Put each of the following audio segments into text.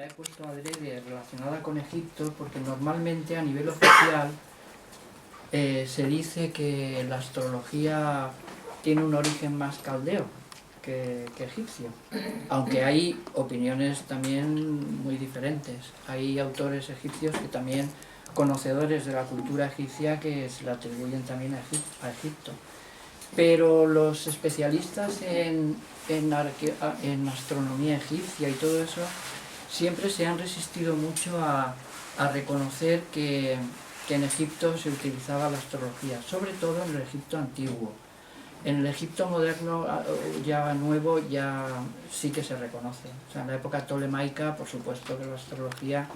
la he puesto adrede relacionada con Egipto porque normalmente a nivel oficial se dice que la astrología tiene un origen más caldeo que egipcio, aunque hay opiniones también muy diferentes. Hay autores egipcios que también, conocedores de la cultura egipcia, que se le atribuyen también a Egipto. Pero los especialistas en astronomía egipcia y todo eso siempre se han resistido mucho a reconocer que en Egipto se utilizaba la astrología, sobre todo en el Egipto antiguo. En el Egipto moderno, ya nuevo, ya sí que se reconoce. O sea, en la época tolemaica, por supuesto que la astrología,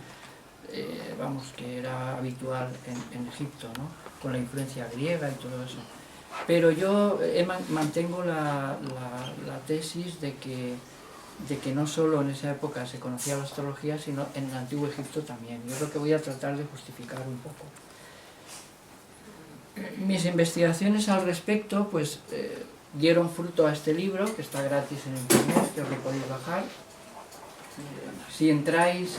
que era habitual en Egipto, ¿no? Con la influencia griega y todo eso. Pero yo mantengo la tesis de que no solo en esa época se conocía la astrología, sino en el antiguo Egipto también. Yo es lo que voy a tratar de justificar un poco. Mis investigaciones al respecto pues dieron fruto a este libro, que está gratis en internet, que os lo podéis bajar. Si entráis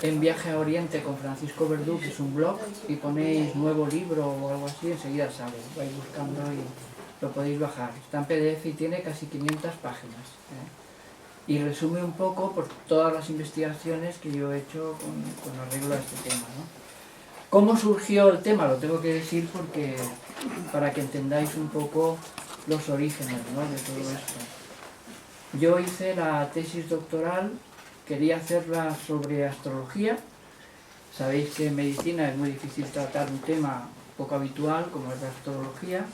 en Viaje a Oriente con Francisco Verdú, que es un blog, y ponéis nuevo libro o algo así, enseguida sale. Vais buscando y lo podéis bajar. Está en PDF y tiene casi 500 páginas. Y resume un poco por todas las investigaciones que yo he hecho con arreglo a este tema, ¿no? ¿Cómo surgió el tema? Lo tengo que decir porque para que entendáis un poco los orígenes, ¿no?, de todo esto. Yo hice la tesis doctoral, quería hacerla sobre astrología. Sabéis que en medicina es muy difícil tratar un tema poco habitual como es la astrología.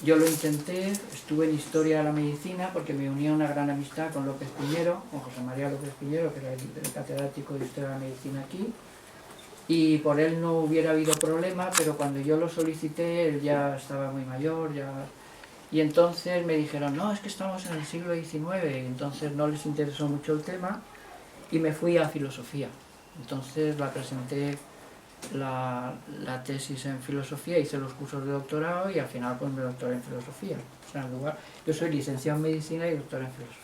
Yo lo intenté, estuve en Historia de la Medicina porque me unía una gran amistad con López Piñero, con José María López Piñero, que era el catedrático de Historia de la Medicina aquí, y por él no hubiera habido problema, pero cuando yo lo solicité él ya estaba muy mayor, y entonces me dijeron, no, es que estamos en el siglo XIX, y entonces no les interesó mucho el tema, y me fui a filosofía. Entonces la presenté la tesis en filosofía, hice los cursos de doctorado y al final pues me doctoré en filosofía. O sea, yo soy licenciado en medicina y doctor en filosofía.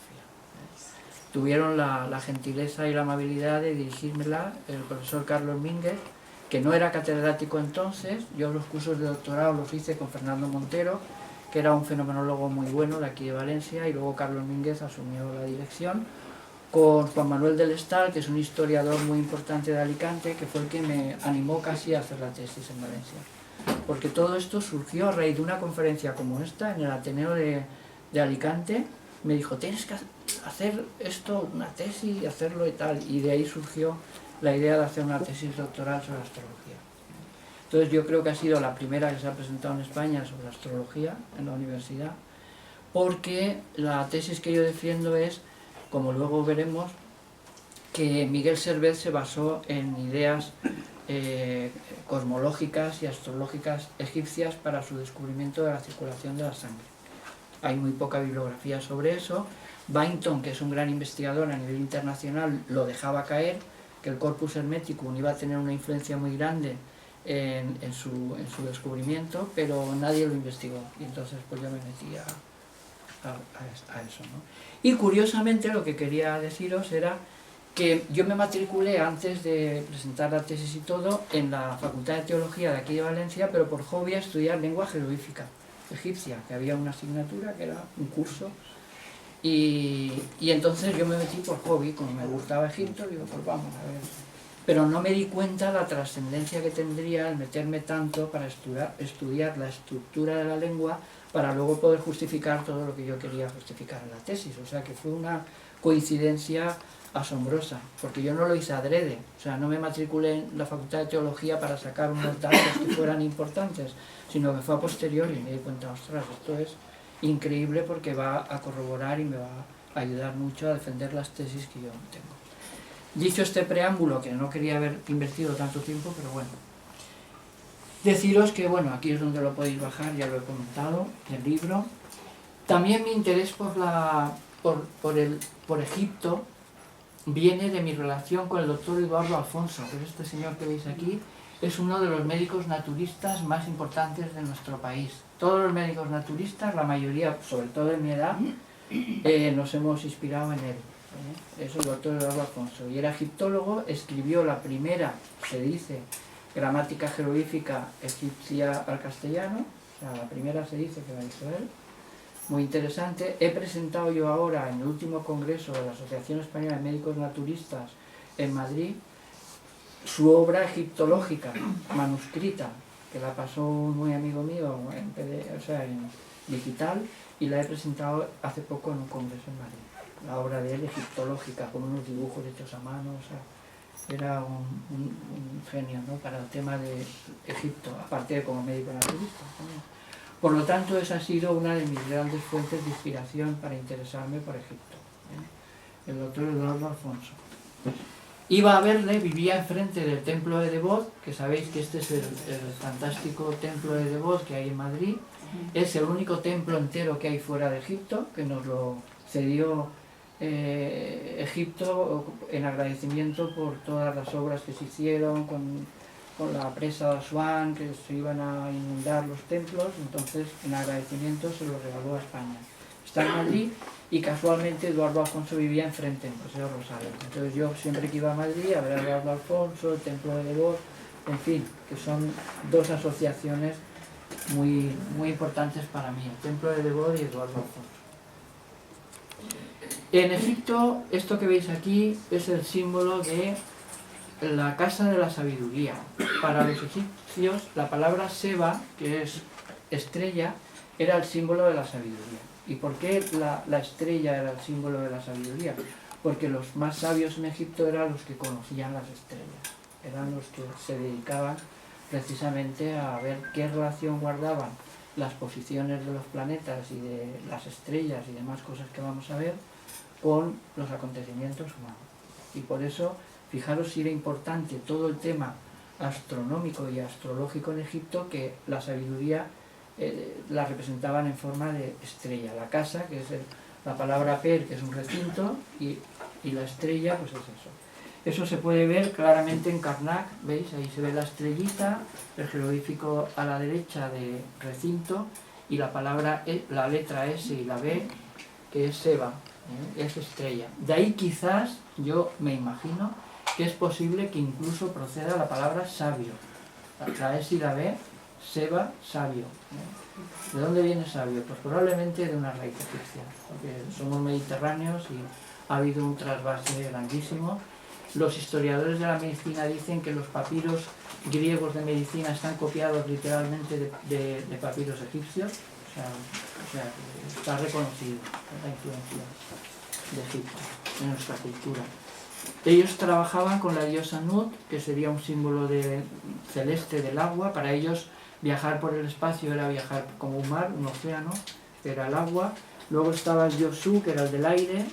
Tuvieron la gentileza y la amabilidad de dirigírmela el profesor Carlos Mínguez, que no era catedrático entonces. Yo los cursos de doctorado los hice con Fernando Montero, que era un fenomenólogo muy bueno de aquí de Valencia, y luego Carlos Mínguez asumió la dirección, con Juan Manuel del Estal, que es un historiador muy importante de Alicante, que fue el que me animó casi a hacer la tesis en Valencia. Porque todo esto surgió a raíz de una conferencia como esta, en el Ateneo de Alicante. Me dijo, tienes que hacer esto, una tesis, y hacerlo y tal. Y de ahí surgió la idea de hacer una tesis doctoral sobre astrología. Entonces yo creo que ha sido la primera que se ha presentado en España sobre astrología en la universidad, porque la tesis que yo defiendo es, como luego veremos, que Miguel Servet se basó en ideas cosmológicas y astrológicas egipcias para su descubrimiento de la circulación de la sangre. Hay muy poca bibliografía sobre eso. Bainton, que es un gran investigador a nivel internacional, lo dejaba caer, que el corpus hermeticum iba a tener una influencia muy grande en su descubrimiento, pero nadie lo investigó, y entonces pues yo me metí a eso, ¿no? Y curiosamente lo que quería deciros era que yo me matriculé antes de presentar la tesis y todo en la Facultad de Teología de aquí de Valencia, pero por hobby a estudiar lengua jeroglífica egipcia, que había una asignatura que era un curso, y entonces yo me metí por hobby, como me gustaba Egipto, digo, pues vamos a ver. Pero no me di cuenta la trascendencia que tendría el meterme tanto para estudiar la estructura de la lengua, para luego poder justificar todo lo que yo quería justificar en la tesis. O sea que fue una coincidencia asombrosa, porque yo no lo hice adrede. O sea, no me matriculé en la Facultad de Teología para sacar unos datos que fueran importantes, sino que fue a posteriori y me di cuenta, ostras, esto es increíble porque va a corroborar y me va a ayudar mucho a defender las tesis que yo tengo. Dicho este preámbulo, que no quería haber invertido tanto tiempo, pero bueno, deciros que, bueno, aquí es donde lo podéis bajar, ya lo he comentado, el libro. También mi interés por Egipto viene de mi relación con el doctor Eduardo Alfonso, que es este señor que veis aquí. Es uno de los médicos naturistas más importantes de nuestro país. Todos los médicos naturistas, la mayoría, sobre todo en mi edad, nos hemos inspirado en él. Es el doctor Eduardo Alfonso. Y era egiptólogo, escribió la primera, se dice, gramática jeroglífica egipcia al castellano. O sea, la primera se dice que la hizo él. Muy interesante. He presentado yo ahora en el último congreso de la Asociación Española de Médicos Naturistas en Madrid su obra egiptológica, manuscrita, que la pasó un muy amigo mío en digital, y la he presentado hace poco en un congreso en Madrid. La obra de él egiptológica, con unos dibujos hechos a mano. O sea, era un genio, ¿no?, para el tema de Egipto, aparte de como médico naturista también. Por lo tanto, esa ha sido una de mis grandes fuentes de inspiración para interesarme por Egipto, el doctor Eduardo Alfonso. Iba a verle, vivía enfrente del templo de Devot, que sabéis que este es el fantástico templo de Devot que hay en Madrid. Es el único templo entero que hay fuera de Egipto, que nos lo cedió Egipto en agradecimiento por todas las obras que se hicieron con la presa de Asuán, que se iban a inundar los templos. Entonces, en agradecimiento se lo regaló a España. Está en Madrid, y casualmente Eduardo Alfonso vivía enfrente, en Paseo Rosario. Entonces yo siempre que iba a Madrid a ver a Eduardo Alfonso, el templo de Devot, en fin, que son dos asociaciones muy, muy importantes para mí, el templo de Devot y Eduardo Alfonso. En Egipto, esto que veis aquí es el símbolo de la casa de la sabiduría. Para los egipcios, la palabra Seba, que es estrella, era el símbolo de la sabiduría. ¿Y por qué la estrella era el símbolo de la sabiduría? Porque los más sabios en Egipto eran los que conocían las estrellas, eran los que se dedicaban precisamente a ver qué relación guardaban las posiciones de los planetas y de las estrellas y demás cosas que vamos a ver con los acontecimientos humanos. Y por eso, fijaros si era importante todo el tema astronómico y astrológico en Egipto, que la sabiduría la representaban en forma de estrella. La casa, que es la palabra per, que es un recinto, y la estrella, pues es eso. Eso se puede ver claramente en Karnak, ¿veis? Ahí se ve la estrellita, el jeroglífico a la derecha de recinto, y la palabra, la letra S y la B, que es Seba, es estrella. De ahí quizás, yo me imagino, que es posible que incluso proceda la palabra sabio. La S y la B, Seba, sabio. ¿De dónde viene sabio? Pues probablemente de una raíz egipcia, porque somos mediterráneos y ha habido un trasvase grandísimo. Los historiadores de la medicina dicen que los papiros griegos de medicina están copiados literalmente de papiros egipcios, o sea que está reconocido la influencia de Egipto en nuestra cultura. Ellos trabajaban con la diosa Nut, que sería un símbolo celeste del agua. Para ellos viajar por el espacio era viajar como un mar, un océano, era el agua. Luego estaba el dios Su, que era el del aire,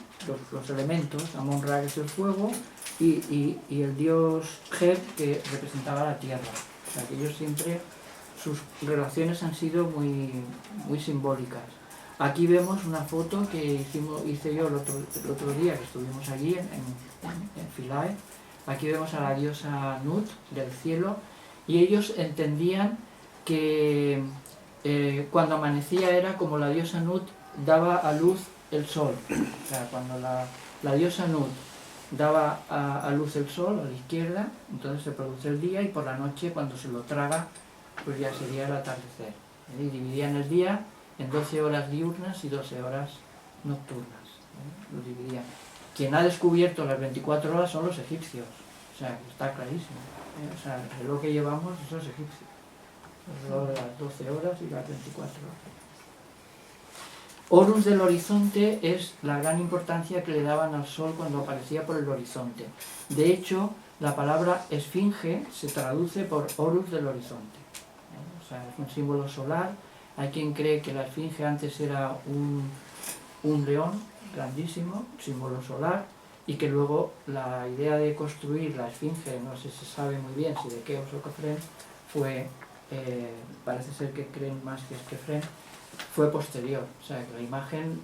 los elementos, Amon-Ra, que es el fuego, y el dios Geb, que representaba la tierra. O sea que ellos siempre, sus relaciones han sido muy, muy simbólicas. Aquí vemos una foto que hice yo el otro día, que estuvimos allí en Philae. Aquí vemos a la diosa Nut del cielo, y ellos entendían que cuando amanecía era como la diosa Nut daba a luz el sol. O sea, cuando la diosa Nut daba a luz el sol a la izquierda, entonces se produce el día, y por la noche, cuando se lo traga, pues ya sería el atardecer. Y dividían el día en 12 horas diurnas y 12 horas nocturnas. Lo dividían. Quien ha descubierto las 24 horas son los egipcios. O sea, está clarísimo. O sea, el reloj que llevamos, eso es egipcio. El reloj de las 12 horas y las 24 horas. Horus del horizonte es la gran importancia que le daban al sol cuando aparecía por el horizonte. De hecho, la palabra esfinge se traduce por Horus del horizonte. O sea, es un símbolo solar. Hay quien cree que la esfinge antes era un león grandísimo, símbolo solar, y que luego la idea de construir la esfinge, no sé si se sabe muy bien si de Keops o Kefren, fue, parece ser que creen más que es Kefren, fue posterior. O sea, que la imagen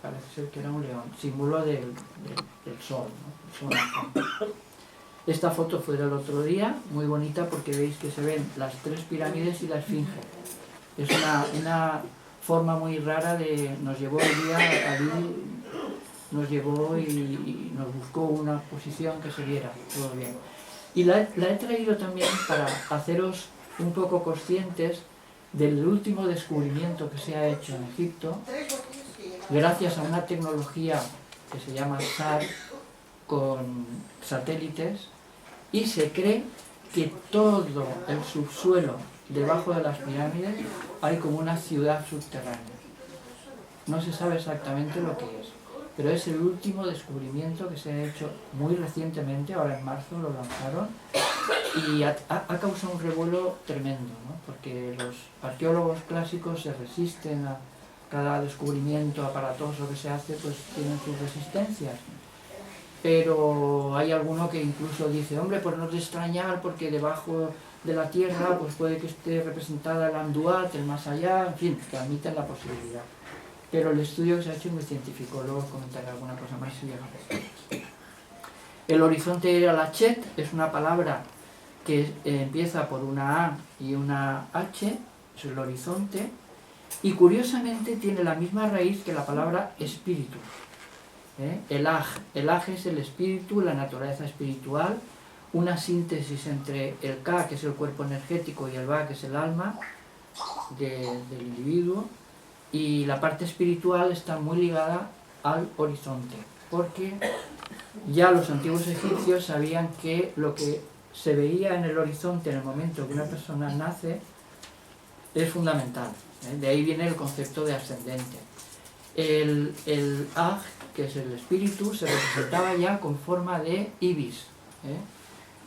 parece ser que era un león, símbolo del sol, ¿no? El sol. Esta foto fue del otro día, muy bonita, porque veis que se ven las 3 pirámides y la esfinge. Es una forma muy rara de... Nos llevó el día allí nos llevó y nos buscó una posición que se viera todo bien. Y la he traído también para haceros un poco conscientes del último descubrimiento que se ha hecho en Egipto, gracias a una tecnología que se llama SAR, con satélites, y se cree que todo el subsuelo debajo de las pirámides hay como una ciudad subterránea. No se sabe exactamente lo que es, pero es el último descubrimiento que se ha hecho muy recientemente, ahora en marzo lo lanzaron, y ha causado un revuelo tremendo, ¿no? Porque los arqueólogos clásicos se resisten a cada descubrimiento aparatoso que se hace, pues tienen sus resistencias. Pero hay alguno que incluso dice, hombre, pues no es de extrañar porque debajo de la tierra pues puede que esté representada el Anduat, el más allá, en fin, que admiten la posibilidad. Pero el estudio que se ha hecho es muy científico, luego comentaré alguna cosa más si llegamos. El horizonte era la Chet, es una palabra que empieza por una A y una H, es el horizonte, y curiosamente tiene la misma raíz que la palabra espíritu. El Aj es el espíritu, la naturaleza espiritual, una síntesis entre el Ka, que es el cuerpo energético, y el Ba, que es el alma del individuo, y la parte espiritual está muy ligada al horizonte, porque ya los antiguos egipcios sabían que lo que se veía en el horizonte en el momento que una persona nace es fundamental, de ahí viene el concepto de ascendente. El Aj, que es el espíritu, se representaba ya con forma de ibis,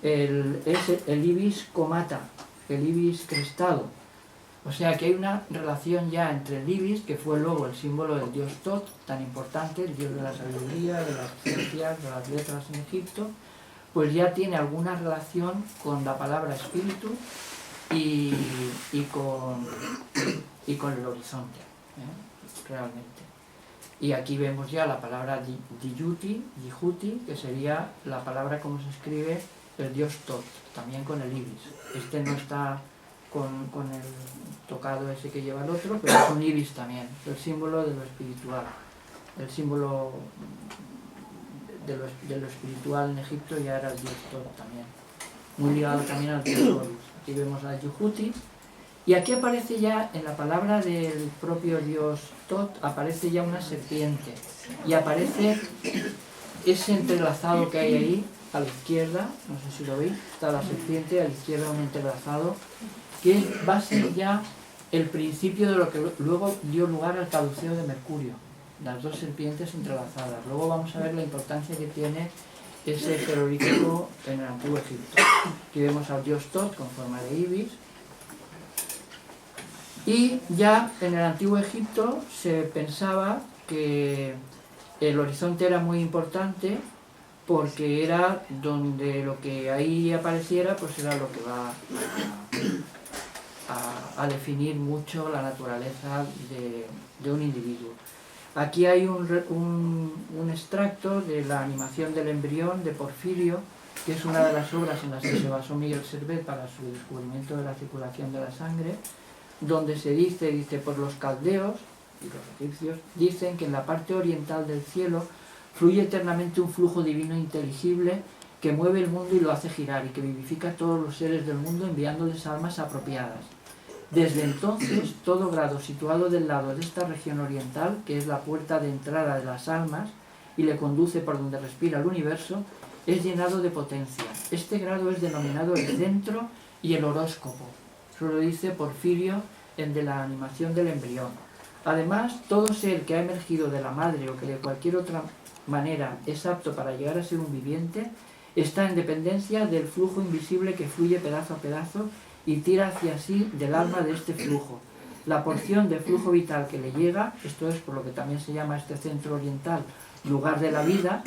es el ibis comata, el ibis crestado. O sea que hay una relación ya entre el ibis, que fue luego el símbolo del dios Tot, tan importante, el dios de la sabiduría, de las ciencias, de las letras en Egipto, pues ya tiene alguna relación con la palabra espíritu y con el horizonte, realmente. Y aquí vemos ya la palabra Diyuti, que sería la palabra como se escribe el dios Tot, también con el ibis. Este no está con el tocado ese que lleva el otro, pero es un ibis también, el símbolo de lo espiritual. El símbolo de lo espiritual en Egipto ya era el dios Tot también. Muy ligado también al dios Horus. Aquí vemos a Yuhuti. Y aquí aparece ya, en la palabra del propio dios Tot, aparece ya una serpiente. Y aparece ese entrelazado que hay ahí, a la izquierda, no sé si lo veis, está la serpiente, a la izquierda un entrelazado, que va a ser ya el principio de lo que luego dio lugar al caduceo de Mercurio. Las dos serpientes entrelazadas. Luego vamos a ver la importancia que tiene ese jeroglífico en el Antiguo Egipto. Aquí vemos al dios Tot con forma de ibis. Y ya en el Antiguo Egipto se pensaba que el horizonte era muy importante porque era donde lo que ahí apareciera pues era lo que va a definir mucho la naturaleza de un individuo. Aquí hay un extracto de la animación del embrión de Porfirio, que es una de las obras en las que se basó Miguel Servet para su descubrimiento de la circulación de la sangre, donde se dice, por los caldeos y los egipcios, dicen que en la parte oriental del cielo fluye eternamente un flujo divino inteligible que mueve el mundo y lo hace girar y que vivifica a todos los seres del mundo enviándoles almas apropiadas. Desde entonces, todo grado situado del lado de esta región oriental, que es la puerta de entrada de las almas y le conduce por donde respira el universo, es llenado de potencia. Este grado es denominado el centro y el horóscopo. Eso lo dice Porfirio en de la animación del embrión. Además, todo ser que ha emergido de la madre o que de cualquier otra manera es apto para llegar a ser un viviente, está en dependencia del flujo invisible que fluye pedazo a pedazo y tira hacia sí del alma de este flujo. La porción de flujo vital que le llega, esto es por lo que también se llama este centro oriental, lugar de la vida,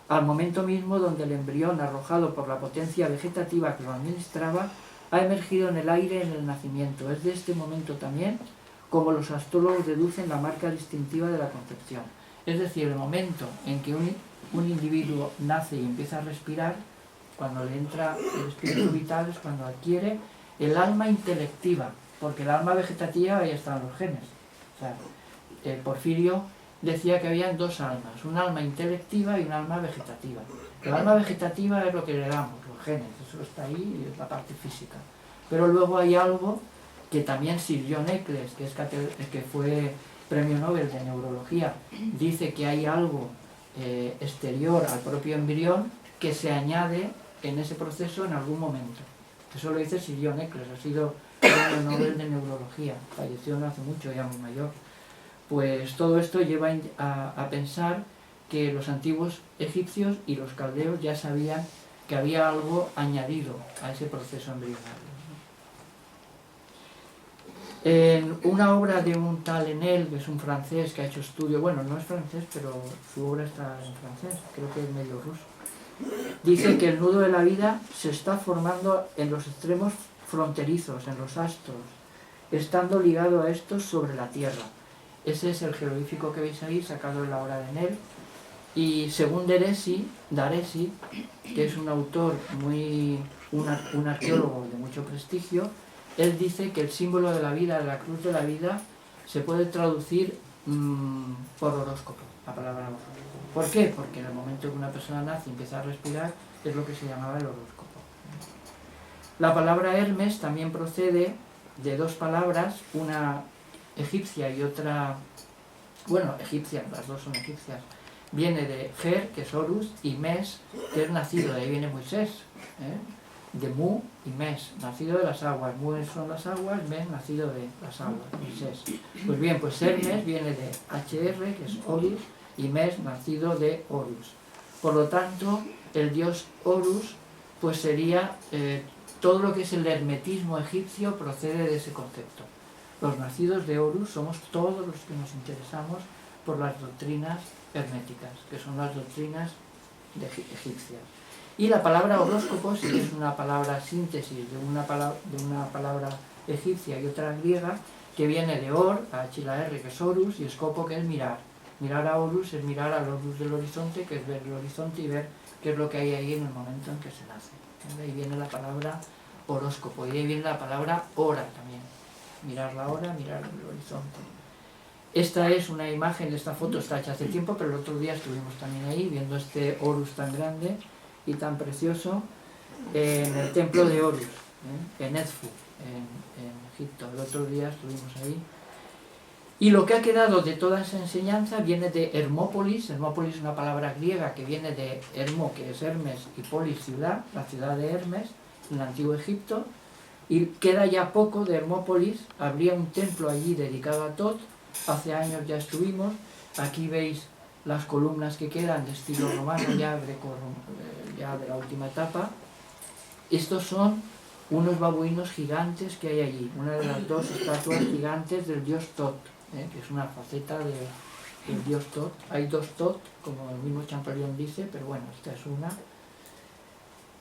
al momento mismo donde el embrión, arrojado por la potencia vegetativa que lo administraba, ha emergido en el aire en el nacimiento. Es de este momento también como los astrólogos deducen la marca distintiva de la concepción. Es decir, el momento en que un individuo nace y empieza a respirar, cuando le entra el espíritu vital, es cuando adquiere el alma intelectiva, porque el alma vegetativa ahí están los genes. O sea, Porfirio decía que habían dos almas, un alma intelectiva y un alma vegetativa. El alma vegetativa es lo que le damos, los genes, eso está ahí, es la parte física. Pero luego hay algo que también Sir John Eccles, que fue premio Nobel de Neurología, dice que hay algo exterior al propio embrión que se añade en ese proceso en algún momento. Eso lo dice Sir John Eccles, ha sido premio Nobel de Neurología, falleció no hace mucho, ya muy mayor. Pues todo esto lleva a pensar que los antiguos egipcios y los caldeos ya sabían que había algo añadido a ese proceso embrionario. En una obra de un tal Enel, que es un francés que ha hecho estudio, bueno, no es francés, pero su obra está en francés, creo que es medio ruso, dice que el nudo de la vida se está formando en los extremos fronterizos, en los astros, estando ligado a estos sobre la Tierra. Ese es el jeroglífico que veis ahí, sacado en la obra de Enel. Y según Daresi, que es un autor un arqueólogo de mucho prestigio, él dice que el símbolo de la vida, la cruz de la vida, se puede traducir por horóscopo, la palabra horóscopo. ¿Por qué? Porque en el momento que una persona nace y empieza a respirar, es lo que se llamaba el horóscopo. La palabra Hermes también procede de dos palabras, una egipcia y otra, bueno, egipcia, las dos son egipcias. Viene de Ger, que es Horus, y Mes, que es nacido, de ahí viene Moisés, de Mu y Mes, nacido de las aguas. Mu son las aguas, Mes nacido de las aguas, Moisés. Pues bien, pues Hermes viene de HR, que es Horus, y Mes, nacido de Horus. Por lo tanto, el dios Horus, pues sería todo lo que es el hermetismo egipcio procede de ese concepto. Los nacidos de Horus somos todos los que nos interesamos por las doctrinas herméticas, que son las doctrinas egipcias. Y la palabra horóscopo sí es una palabra síntesis de una palabra egipcia y otra griega, que viene de Or, H-R, que es Horus, y Escopo, que es mirar. Mirar a Horus es mirar al Horus del horizonte, que es ver el horizonte y ver qué es lo que hay ahí en el momento en que se nace. De ahí viene la palabra horóscopo, y de ahí viene la palabra hora también. Mirar la hora, mirar el horizonte. Esta es una imagen, esta foto está hecha hace tiempo, pero el otro día estuvimos también ahí viendo este Horus tan grande y tan precioso en el templo de Horus, en Edfu, en Egipto. El otro día estuvimos ahí. Y lo que ha quedado de toda esa enseñanza viene de Hermópolis. Hermópolis es una palabra griega que viene de Hermo, que es Hermes, y Polis, ciudad, la ciudad de Hermes, en el antiguo Egipto. Y queda ya poco de Hermópolis, habría un templo allí dedicado a Tot. Hace años ya estuvimos, aquí veis las columnas que quedan de estilo romano, ya de la última etapa. Estos son unos babuinos gigantes que hay allí, una de las dos estatuas gigantes del dios Tot, que es una faceta del dios Tot. Hay dos Tot, como el mismo Champollion dice, pero bueno, esta es una.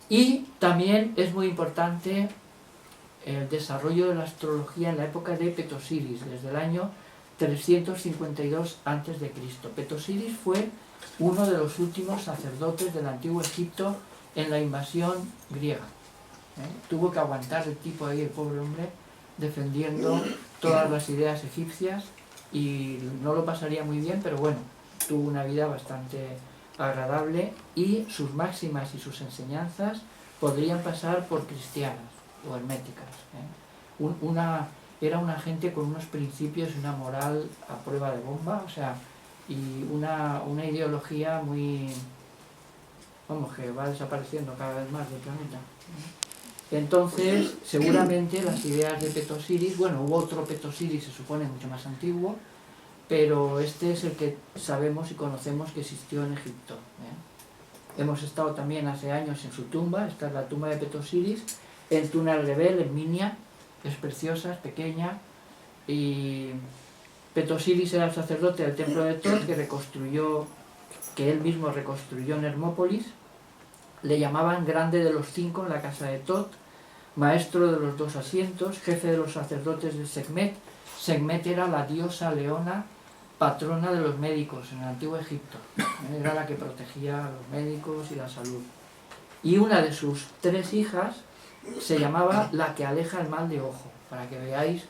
Y también es muy importante el desarrollo de la astrología en la época de Petosiris, desde el año 352 a.C. Petosiris fue uno de los últimos sacerdotes del antiguo Egipto en la invasión griega. Tuvo que aguantar el tipo ahí, el pobre hombre, defendiendo todas las ideas egipcias, y no lo pasaría muy bien, pero bueno, tuvo una vida bastante agradable, y sus máximas y sus enseñanzas podrían pasar por cristianas o herméticas. Era una gente con unos principios y una moral a prueba de bomba, o sea, y una ideología muy, vamos, que va desapareciendo cada vez más del planeta. Entonces, seguramente las ideas de Petosiris, bueno, hubo otro Petosiris, se supone, mucho más antiguo, pero este es el que sabemos y conocemos que existió en Egipto. Hemos estado también hace años en su tumba, esta es la tumba de Petosiris, en Tuna el Rebel, en Minia. Es preciosa, es pequeña, y Petosiris era el sacerdote del templo de Tot, que él mismo reconstruyó en Hermópolis. Le llamaban grande de los 5 en la casa de Tot, maestro de los 2 asientos, jefe de los sacerdotes de Sekhmet. Sekhmet era la diosa leona, patrona de los médicos en el antiguo Egipto. Era la que protegía a los médicos y la salud. Y una de sus 3 hijas se llamaba la que aleja el mal de ojo, para que veáis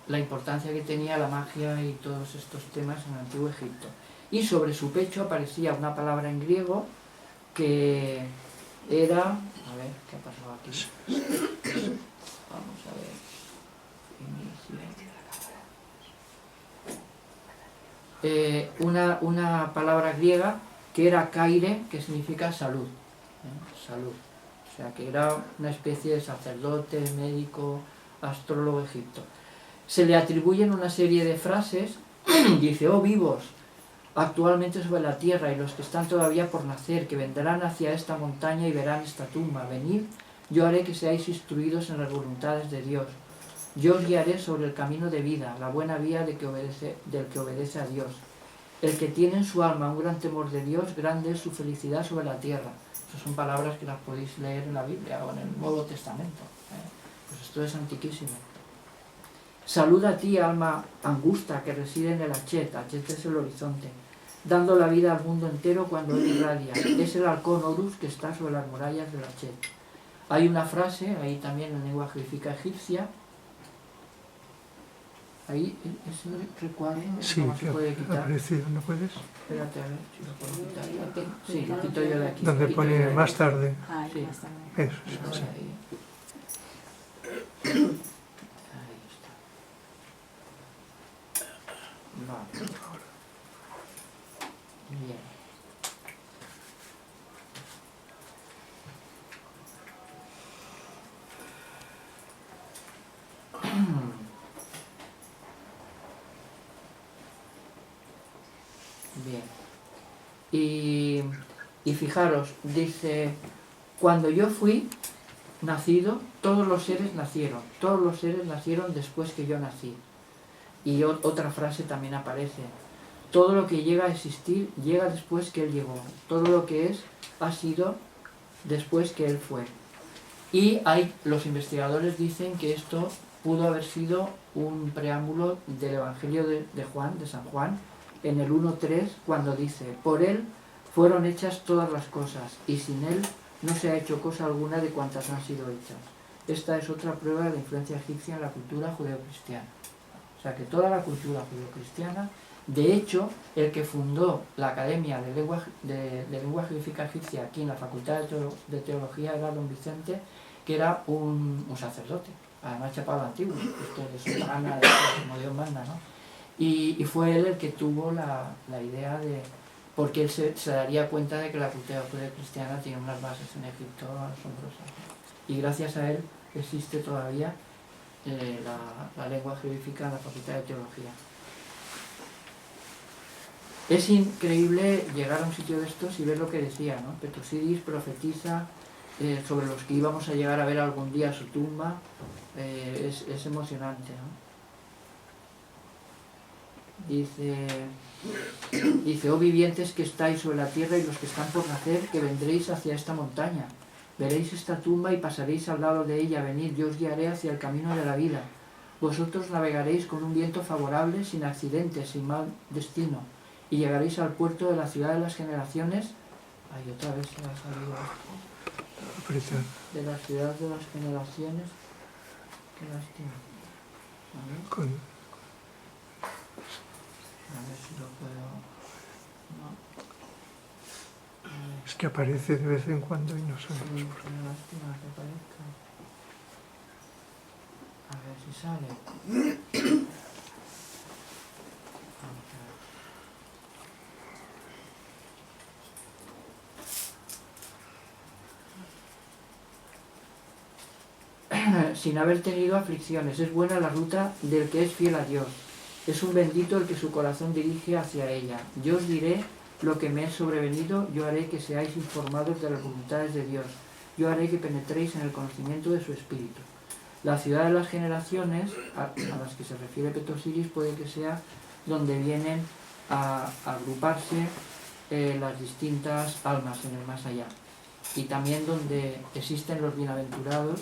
la importancia que tenía la magia y todos estos temas en el antiguo Egipto. y sobre su pecho aparecía una palabra en griego que era... A ver, ¿qué ha pasado aquí? Vamos a ver. Una palabra griega que era kaire, que significa salud. Salud. O sea, que era una especie de sacerdote, médico, astrólogo egipto. Se le atribuyen una serie de frases. Dice: oh vivos, actualmente sobre la tierra, y los que están todavía por nacer, que vendrán hacia esta montaña y verán esta tumba. Venid, yo haré que seáis instruidos en las voluntades de Dios. Yo os guiaré sobre el camino de vida, la buena vía del que obedece a Dios. El que tiene en su alma un gran temor de Dios, grande es su felicidad sobre la tierra. Estas son palabras que las podéis leer en la Biblia o en el Nuevo Testamento. Pues esto es antiquísimo. Saluda a ti, alma angusta, que reside en el Achet. Achet es el horizonte, dando la vida al mundo entero cuando él irradia. Es el halcón Horus que está sobre las murallas del Achet. Hay una frase, ahí también en lengua jeroglífica egipcia. Ahí, ese recuadro sí, no se puede quitar. Aparecido, ¿no puedes? Espérate a ver si lo puedo quitar. Sí, lo quito yo de aquí. Donde pone más tarde. Sí. Eso, sí. Ahí está. Vale. Bien. Bien. Y fijaros, dice: cuando yo fui nacido, todos los seres nacieron después que yo nací. Y otra frase también aparece: todo lo que llega a existir llega después que él llegó. Todo lo que es ha sido después que él fue. Y los investigadores dicen que esto pudo haber sido un preámbulo del Evangelio de Juan, de San Juan, en el 1.3, cuando dice: por él fueron hechas todas las cosas, y sin él no se ha hecho cosa alguna de cuantas han sido hechas. Esta es otra prueba de la influencia egipcia en la cultura judeocristiana. O sea que toda la cultura judeocristiana, de hecho, el que fundó la Academia de Lengua Jeroglífica Egipcia aquí en la Facultad de Teología era don Vicente, que era un sacerdote, además chapado antiguo, esto de soprana, como Dios manda, ¿no? Y fue él el que tuvo la idea de... porque él se daría cuenta de que la cultura judeocristiana tiene unas bases en Egipto asombrosas, ¿no? Y gracias a él existe todavía la lengua jeroglífica en la Facultad de Teología. Es increíble llegar a un sitio de estos y ver lo que decía, ¿no? Petosidis profetiza sobre los que íbamos a llegar a ver algún día su tumba. Es emocionante, ¿no? Dice: oh vivientes que estáis sobre la tierra y los que están por nacer, que vendréis hacia esta montaña. Veréis esta tumba y pasaréis al lado de ella. Venid, yo os guiaré hacia el camino de la vida. Vosotros navegaréis con un viento favorable, sin accidentes, sin mal destino, y llegaréis al puerto de la ciudad de las generaciones. Ay, otra vez se me ha salido esto. De la ciudad de las generaciones. Qué lástima. A ver si lo puedo... No. Es que aparece de vez en cuando y no sabemos Sí, por qué. qué lástima que aparezca. A ver si sale. Vamos a ver. Sin haber tenido aflicciones, es buena la ruta del que es fiel a Dios. Es un bendito el que su corazón dirige hacia ella. Yo os diré lo que me es sobrevenido, yo haré que seáis informados de las voluntades de Dios. Yo haré que penetréis en el conocimiento de su espíritu. La ciudad de las generaciones, a las que se refiere Petosidis, puede que sea donde vienen a agruparse las distintas almas en el más allá. Y también donde existen los bienaventurados,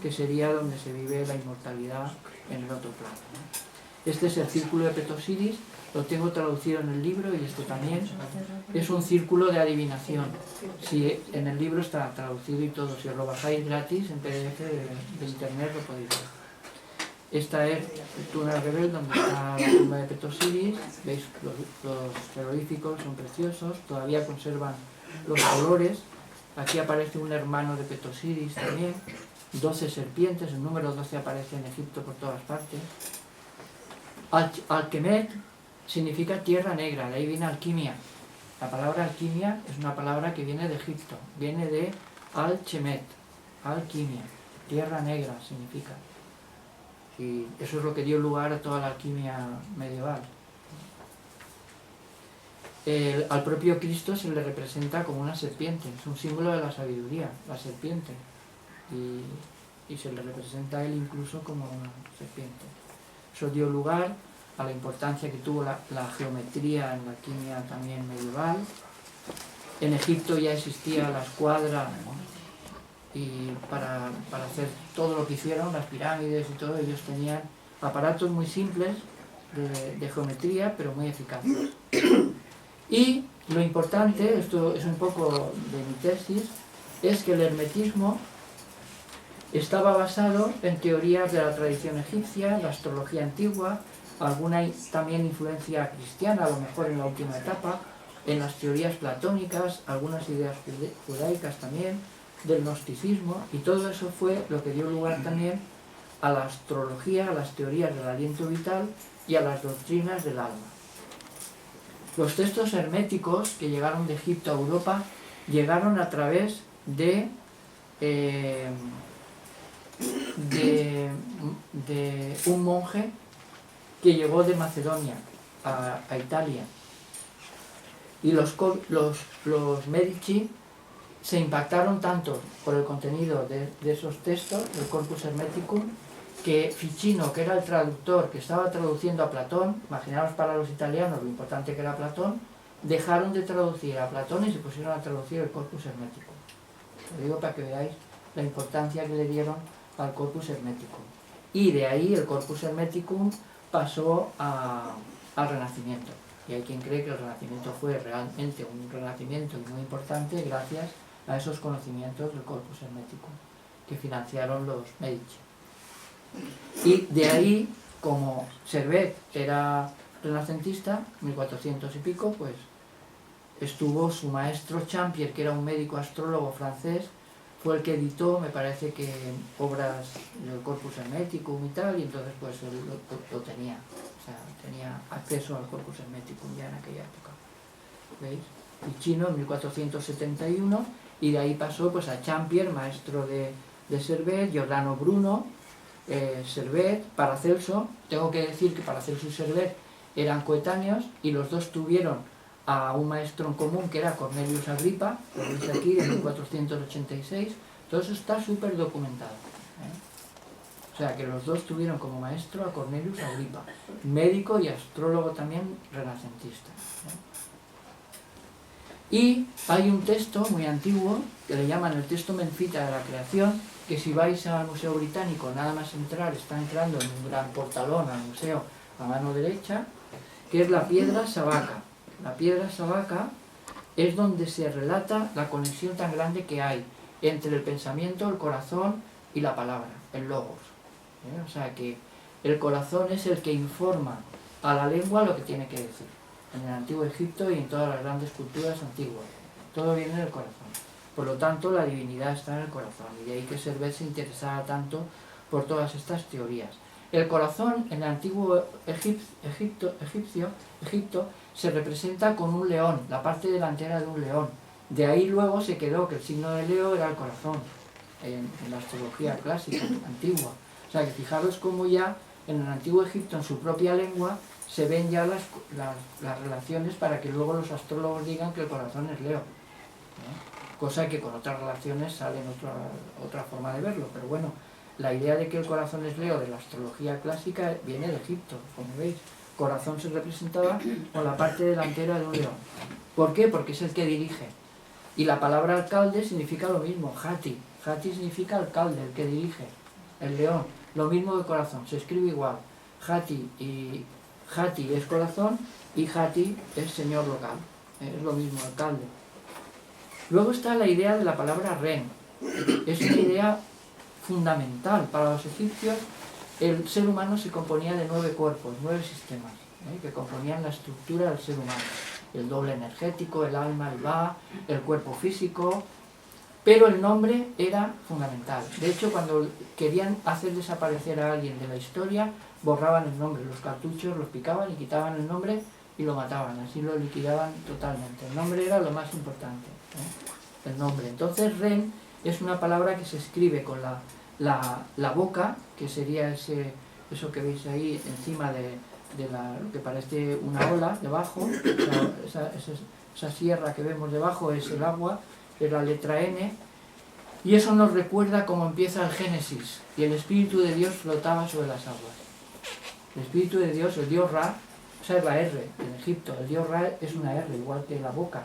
que sería donde se vive la inmortalidad en el otro plano, ¿no? Este es el círculo de Petosidis, lo tengo traducido en el libro y este también. Es un círculo de adivinación. Si en el libro está traducido y todo, si os lo bajáis gratis en PDF de internet lo podéis ver. Esta es el túnel rebel donde está la tumba de Petosiris. Veis, los jeroglíficos son preciosos, todavía conservan los colores. Aquí aparece un hermano de Petosiris también, 12 serpientes, el número 12 aparece en Egipto por todas partes. Alkemet significa tierra negra, de ahí viene alquimia. La palabra alquimia es una palabra que viene de Egipto, viene de Alchemet, alquimia, tierra negra significa. Y eso es lo que dio lugar a toda la alquimia medieval. Al propio Cristo se le representa como una serpiente, es un símbolo de la sabiduría, la serpiente. Y se le representa a él incluso como una serpiente. Eso dio lugar a la importancia que tuvo la geometría en la alquimia también medieval. En Egipto ya existía la escuadra, y para hacer todo lo que hicieron, las pirámides y todo, ellos tenían aparatos muy simples de geometría, pero muy eficaces. Y lo importante, esto es un poco de mi tesis, es que el hermetismo estaba basado en teorías de la tradición egipcia, la astrología antigua, alguna también influencia cristiana, a lo mejor en la última etapa, en las teorías platónicas, algunas ideas judaicas también, del gnosticismo, y todo eso fue lo que dio lugar también a la astrología, a las teorías del aliento vital y a las doctrinas del alma. Los textos herméticos que llegaron de Egipto a Europa llegaron a través de un monje que llegó de Macedonia a Italia, y los Medici se impactaron tanto por el contenido de esos textos, del Corpus Hermeticum, que Ficino, que era el traductor que estaba traduciendo a Platón, imaginaos para los italianos lo importante que era Platón, dejaron de traducir a Platón y se pusieron a traducir el Corpus Hermeticum. Lo digo para que veáis la importancia que le dieron al Corpus Hermeticum. Y de ahí el Corpus Hermeticum pasó al Renacimiento. Y hay quien cree que el Renacimiento fue realmente un renacimiento muy importante gracias a esos conocimientos del Corpus Hermeticum que financiaron los Medici. Y de ahí, como Servet era renacentista, 1400 y pico, pues estuvo su maestro Champier, que era un médico astrólogo francés, fue el que editó, me parece que obras del Corpus Hermeticum y tal, y entonces pues él lo tenía, o sea, tenía acceso al Corpus Hermeticum ya en aquella época. ¿Veis? Ficino en 1471, y de ahí pasó pues a Champier, maestro de Servet, Giordano Bruno, Servet, Paracelso. Tengo que decir que Paracelso y Servet eran coetáneos, y los dos tuvieron a un maestro en común que era Cornelius Agripa, lo veis aquí, de 1486. Todo eso está súper documentado, O sea, que los dos tuvieron como maestro a Cornelius Agripa, médico y astrólogo también renacentista. Y hay un texto muy antiguo que le llaman el texto menfita de la creación, que si vais al Museo Británico, nada más entrar, está entrando en un gran portalón al museo a mano derecha, que es la piedra Sabaca. La piedra Sabaca es donde se relata la conexión tan grande que hay entre el pensamiento, el corazón y la palabra, el logos. O sea que el corazón es el que informa a la lengua lo que tiene que decir. En el antiguo Egipto y en todas las grandes culturas antiguas. Todo viene del corazón. Por lo tanto, la divinidad está en el corazón. Y de ahí que Servet se interesara tanto por todas estas teorías. El corazón en el antiguo Egipto se representa con un león, la parte delantera de un león. De ahí luego se quedó que el signo de Leo era el corazón, en la astrología clásica, antigua. O sea que fijaros cómo ya en el antiguo Egipto, en su propia lengua, se ven ya las relaciones para que luego los astrólogos digan que el corazón es Leo. Cosa que con otras relaciones sale en otra forma de verlo. Pero bueno, la idea de que el corazón es Leo de la astrología clásica viene de Egipto, como veis. Corazón se representaba con la parte delantera de un león. ¿Por qué? Porque es el que dirige. Y la palabra alcalde significa lo mismo, Hati. Hati significa alcalde, el que dirige, el león. Lo mismo que corazón, se escribe igual. Hati es corazón y Hati es señor local. Es lo mismo, alcalde. Luego está la idea de la palabra Ren. Es una idea fundamental para los egipcios. el ser humano se componía de 9 cuerpos, 9 sistemas, que componían la estructura del ser humano. El doble energético, el alma, el va, el cuerpo físico, pero el nombre era fundamental. De hecho, cuando querían hacer desaparecer a alguien de la historia, borraban el nombre, los cartuchos los picaban y quitaban el nombre y lo mataban, así lo liquidaban totalmente. El nombre era lo más importante, el nombre. Entonces, Ren es una palabra que se escribe con la boca, que sería eso que veis ahí encima de lo que parece una ola debajo, esa sierra que vemos debajo es el agua, es la letra N, y eso nos recuerda cómo empieza el Génesis, y el Espíritu de Dios flotaba sobre las aguas. El Espíritu de Dios, el Dios Ra, esa es la R en Egipto, el Dios Ra es una R, igual que la boca.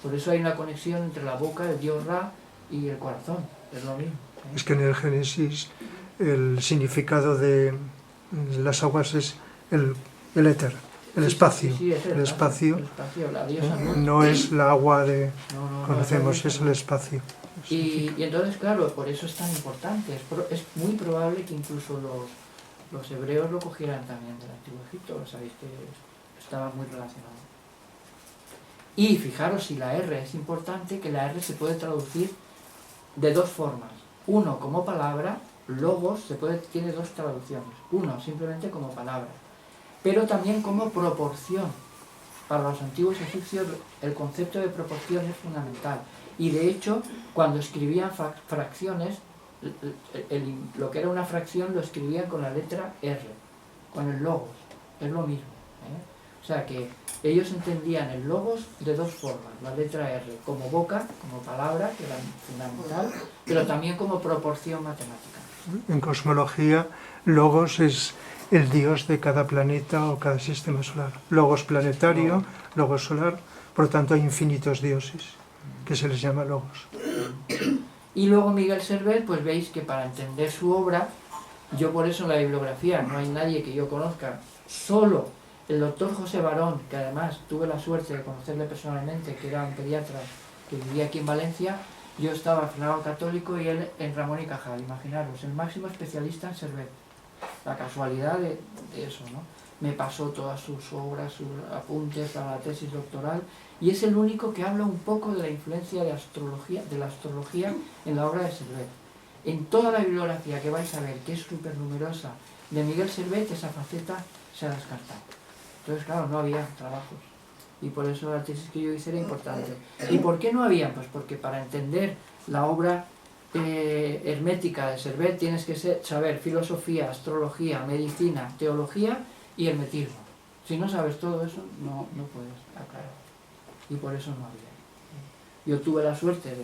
Por eso hay una conexión entre la boca, el Dios Ra y el corazón, es lo mismo. Es que en el Génesis el significado de las aguas es el éter, el espacio. Sí, es el espacio. El espacio, la diosa Nut. No es la agua de No, conocemos, es es el espacio. Y entonces, claro, por eso es tan importante. Es muy probable que incluso los hebreos lo cogieran también del Antiguo Egipto, sabéis que estaba muy relacionado. Y fijaros, si la R es importante, que la R se puede traducir de 2 formas. Uno, como palabra, logos, tiene 2 traducciones. Uno, simplemente como palabra, pero también como proporción. Para los antiguos egipcios el concepto de proporción es fundamental. Y de hecho, cuando escribían fracciones, lo que era una fracción lo escribían con la letra R, con el logos, es lo mismo. O sea que ellos entendían el logos de 2 formas, la letra R como boca, como palabra, que era fundamental, pero también como proporción matemática. En cosmología, Logos es el dios de cada planeta o cada sistema solar. Logos planetario, Logos solar, por lo tanto hay infinitos dioses, que se les llama Logos. Y luego Miguel Servet, pues veis que para entender su obra, yo por eso en la bibliografía no hay nadie que yo conozca, solo el doctor José Barón, que además tuve la suerte de conocerle personalmente, que era un pediatra que vivía aquí en Valencia. Yo estaba en Fernando Católico y él en Ramón y Cajal, imaginaros, el máximo especialista en Servet. La casualidad de eso, ¿no? Me pasó todas sus obras, sus apuntes a la tesis doctoral, y es el único que habla un poco de la influencia de la astrología en la obra de Servet. En toda la bibliografía que vais a ver, que es súper numerosa, de Miguel Servet, esa faceta se ha descartado. Entonces, claro, no había trabajos. Y por eso la tesis que yo hice era importante. ¿Y por qué no había? Pues porque para entender la obra hermética de Servet tienes que saber filosofía, astrología, medicina, teología y hermetismo. Si no sabes todo eso, no puedes aclarar. Y por eso no había. Yo tuve la suerte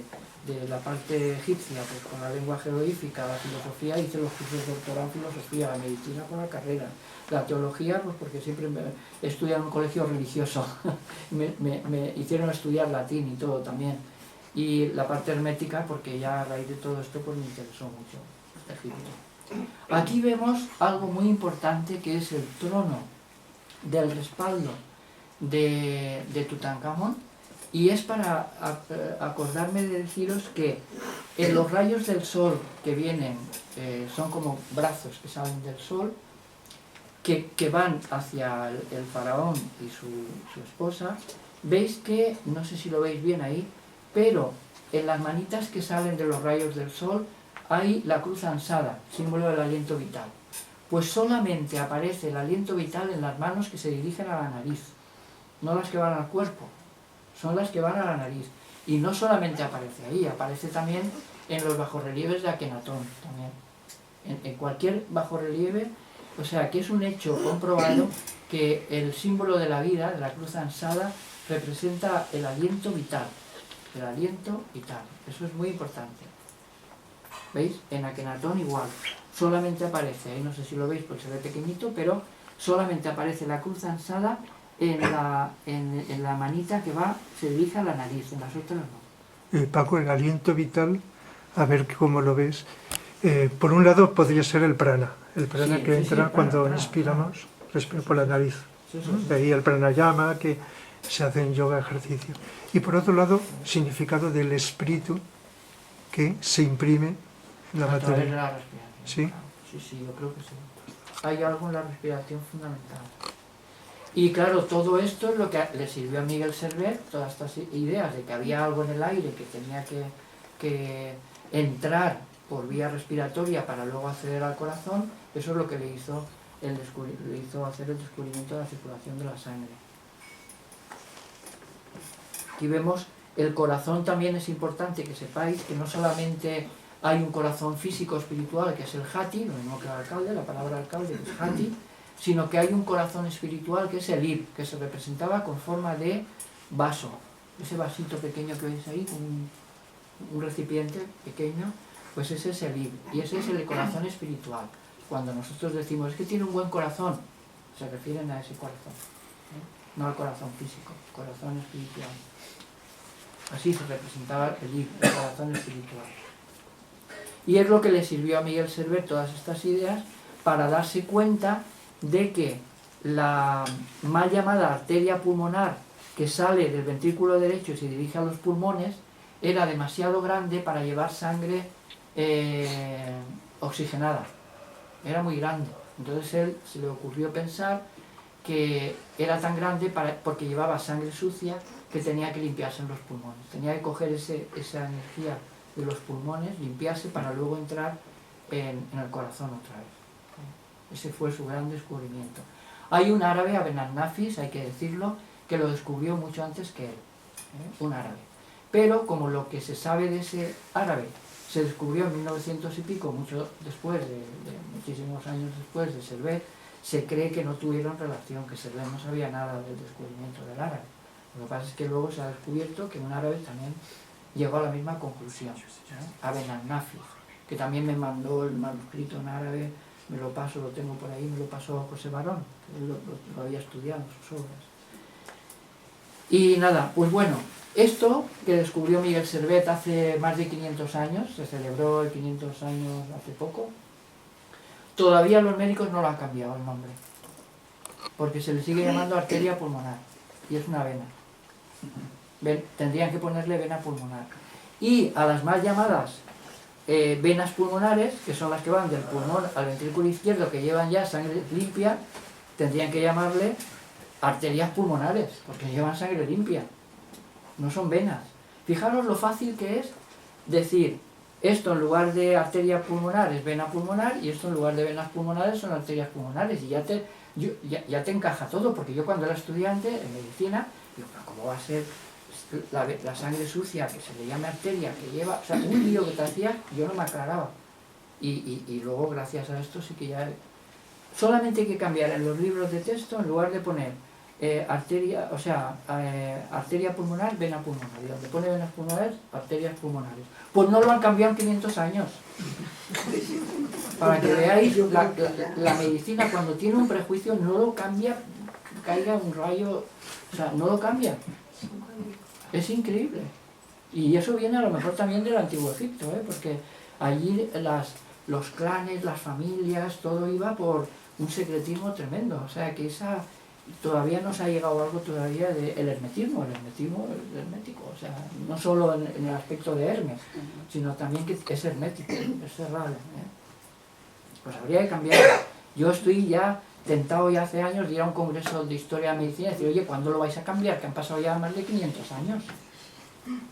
de la parte egipcia, pues con la lengua jeroglífica, la filosofía, hice los cursos de doctorado en filosofía, la medicina con la carrera, la teología, pues porque siempre he estudiado en un colegio religioso, me hicieron estudiar latín y todo también, y la parte hermética, porque ya a raíz de todo esto pues me interesó mucho Egipto. Aquí vemos algo muy importante, que es el trono del respaldo de Tutankamón. Y es para acordarme de deciros que en los rayos del sol que vienen, son como brazos que salen del sol, que van hacia el faraón y su esposa. Veis que, no sé si lo veis bien ahí, pero en las manitas que salen de los rayos del sol hay la cruz ansada, símbolo del aliento vital. Pues solamente aparece el aliento vital en las manos que se dirigen a la nariz, no las que van al cuerpo. Son las que van a la nariz. Y no solamente aparece ahí, aparece también en los bajorrelieves de Akenatón también. En cualquier bajorrelieve, o sea que es un hecho comprobado que el símbolo de la vida, de la cruz ansada, representa el aliento vital. El aliento vital. Eso es muy importante. ¿Veis? En Akenatón igual. Solamente aparece, ahí no sé si lo veis porque se ve pequeñito, pero solamente aparece la cruz ansada en la manita que se dirige a la nariz, en las otras no. Paco, el aliento vital, a ver cómo lo ves. Por un lado podría ser el prana que entra cuando inspiramos, respiro por la nariz. De ahí el pranayama, que se hace en yoga ejercicio. Y por otro lado, significado del espíritu que se imprime en la materia. A través de la respiración. ¿Sí? Sí, yo creo que sí. Hay algo en la respiración fundamental. Y claro, todo esto es lo que le sirvió a Miguel Servet, todas estas ideas de que había algo en el aire que tenía que entrar por vía respiratoria para luego acceder al corazón. Eso es lo que le hizo hacer el descubrimiento de la circulación de la sangre. Aquí vemos el corazón. También es importante que sepáis que no solamente hay un corazón físico espiritual, que es el Hati, lo mismo que el alcalde, la palabra alcalde que es Hati, sino que hay un corazón espiritual que es el Ib, que se representaba con forma de vaso. Ese vasito pequeño que veis ahí, un recipiente pequeño, pues ese es el Ib, y ese es el corazón espiritual. Cuando nosotros decimos, es que tiene un buen corazón, se refieren a ese corazón, no al corazón físico, corazón espiritual. Así se representaba el Ib, el corazón espiritual. Y es lo que le sirvió a Miguel Servet todas estas ideas para darse cuenta de que la mal llamada arteria pulmonar que sale del ventrículo derecho y se dirige a los pulmones era demasiado grande para llevar sangre oxigenada. Era muy grande. Entonces él se le ocurrió pensar que era tan grande porque llevaba sangre sucia que tenía que limpiarse en los pulmones. Tenía que coger esa energía de los pulmones, limpiarse para luego entrar en el corazón otra vez. Ese fue su gran descubrimiento. Hay un árabe, Aben al-Nafis, hay que decirlo, que lo descubrió mucho antes que él. Un árabe. Pero como lo que se sabe de ese árabe se descubrió en 1900 y pico, mucho después, muchísimos años después de Servet, se cree que no tuvieron relación, que Servet no sabía nada del descubrimiento del árabe. Lo que pasa es que luego se ha descubierto que un árabe también llegó a la misma conclusión, Aben al-Nafis, que también me mandó el manuscrito en árabe, me lo paso, lo tengo por ahí, me lo pasó José Barón, que él lo había estudiado, sus obras. Y nada, pues bueno, esto que descubrió Miguel Servet hace más de 500 años, se celebró el 500 años hace poco, todavía los médicos no lo han cambiado el nombre, porque se le sigue llamando arteria pulmonar, y es una vena. Tendrían que ponerle vena pulmonar. Y a las mal llamadas venas pulmonares, que son las que van del pulmón al ventrículo izquierdo, que llevan ya sangre limpia, tendrían que llamarle arterias pulmonares, porque llevan sangre limpia, no son venas. Fijaros lo fácil que es decir, esto en lugar de arteria pulmonar es vena pulmonar, y esto en lugar de venas pulmonares son arterias pulmonares, y ya te encaja todo, porque yo cuando era estudiante en medicina, digo, pero ¿cómo va a ser la sangre sucia, que se le llame arteria, que lleva, o sea, un lío que te hacía, yo no me aclaraba. Y luego, gracias a esto, sí que ya... Solamente hay que cambiar en los libros de texto, en lugar de poner arteria, o sea, arteria pulmonar, vena pulmonar. Y donde pone venas pulmonares, arterias pulmonares. Pues no lo han cambiado en 500 años. Para que veáis, la medicina cuando tiene un prejuicio no lo cambia, caiga un rayo, o sea, no lo cambia. Es increíble. Y eso viene a lo mejor también del Antiguo Egipto, porque allí los clanes, las familias, todo iba por un secretismo tremendo. O sea que todavía no se ha llegado a algo todavía del hermetismo. El hermetismo es hermético, o sea, no solo en el aspecto de Hermes, sino también que es hermético, es cerrado. Pues habría que cambiar. Yo estoy ya tentado ya hace años de ir a un congreso de historia de la medicina y decir, oye, ¿cuándo lo vais a cambiar? Que han pasado ya más de 500 años.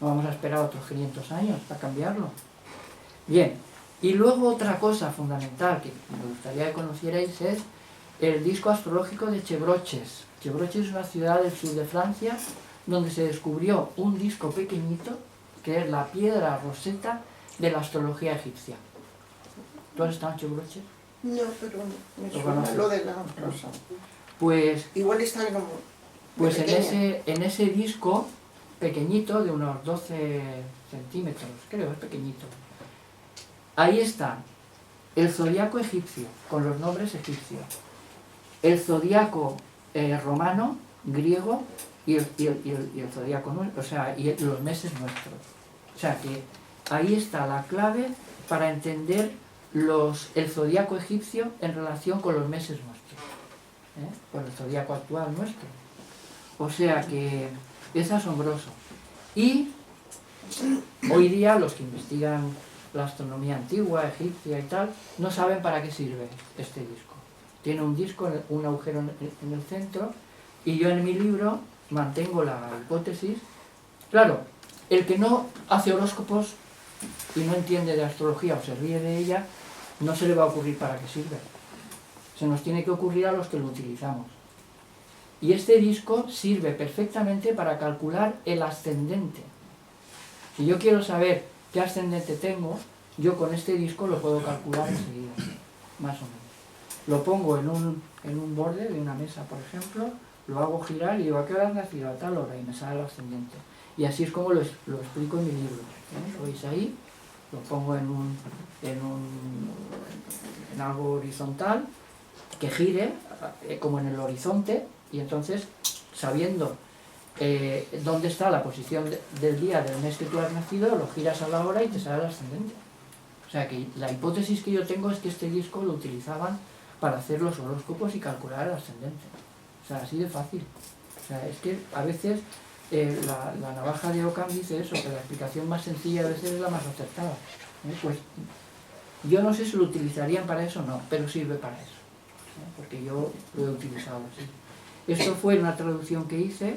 No vamos a esperar otros 500 años para cambiarlo. Bien, y luego otra cosa fundamental que me gustaría que conocierais es el disco astrológico de Chevroches. Chevroches es una ciudad del sur de Francia donde se descubrió un disco pequeñito que es la piedra roseta de la astrología egipcia. ¿Tú has estado en Chevroches? No, pero me suena lo de la rosa. Pues, igual está como... pues en ese disco pequeñito, de unos 12 centímetros, creo, es pequeñito. Ahí está el zodiaco egipcio, con los nombres egipcios. El zodiaco romano, griego, y el zodiaco, o sea, y los meses nuestros. O sea que ahí está la clave para entender el zodiaco egipcio en relación con los meses nuestros, con el zodiaco actual nuestro. O sea que es asombroso. Y hoy día los que investigan la astronomía antigua, egipcia y tal, no saben para qué sirve este disco. Tiene un disco, un agujero en el centro, y yo en mi libro mantengo la hipótesis. Claro, el que no hace horóscopos y no entiende de astrología o se ríe de ella, no se le va a ocurrir para qué sirve. Se nos tiene que ocurrir a los que lo utilizamos. Y este disco sirve perfectamente para calcular el ascendente. Si yo quiero saber qué ascendente tengo, yo con este disco lo puedo calcular enseguida, más o menos. Lo pongo en un borde de una mesa, por ejemplo, lo hago girar y digo, ¿a qué hora has nacido? A tal hora, y me sale el ascendente. Y así es como lo explico en mi libro. ¿Lo veis ahí? Lo pongo en algo horizontal, que gire, como en el horizonte, y entonces, sabiendo dónde está la posición del día del mes que tú has nacido, lo giras a la hora y te sale el ascendente. O sea que la hipótesis que yo tengo es que este disco lo utilizaban para hacer los horóscopos y calcular el ascendente. O sea, así de fácil. O sea, es que a veces la navaja de Ockham dice eso, que la explicación más sencilla a veces es la más acertada. Pues yo no sé si lo utilizarían para eso o no, pero sirve para eso. Porque yo lo he utilizado así. Esto fue una traducción que hice,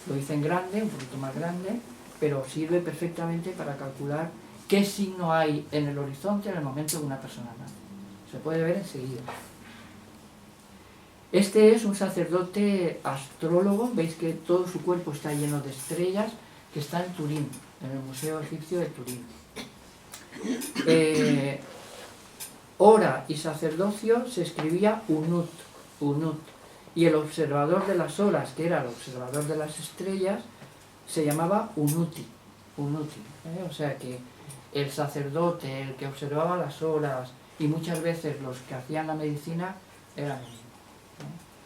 lo hice en grande, un poquito más grande, pero sirve perfectamente para calcular qué signo hay en el horizonte en el momento de una persona nace. Se puede ver enseguida. Este es un sacerdote astrólogo, veis que todo su cuerpo está lleno de estrellas, que está en Turín, en el Museo Egipcio de Turín. Hora y sacerdocio se escribía Unut, y el observador de las horas, que era el observador de las estrellas, se llamaba Unuti. O sea que el sacerdote, el que observaba las horas, y muchas veces los que hacían la medicina, eran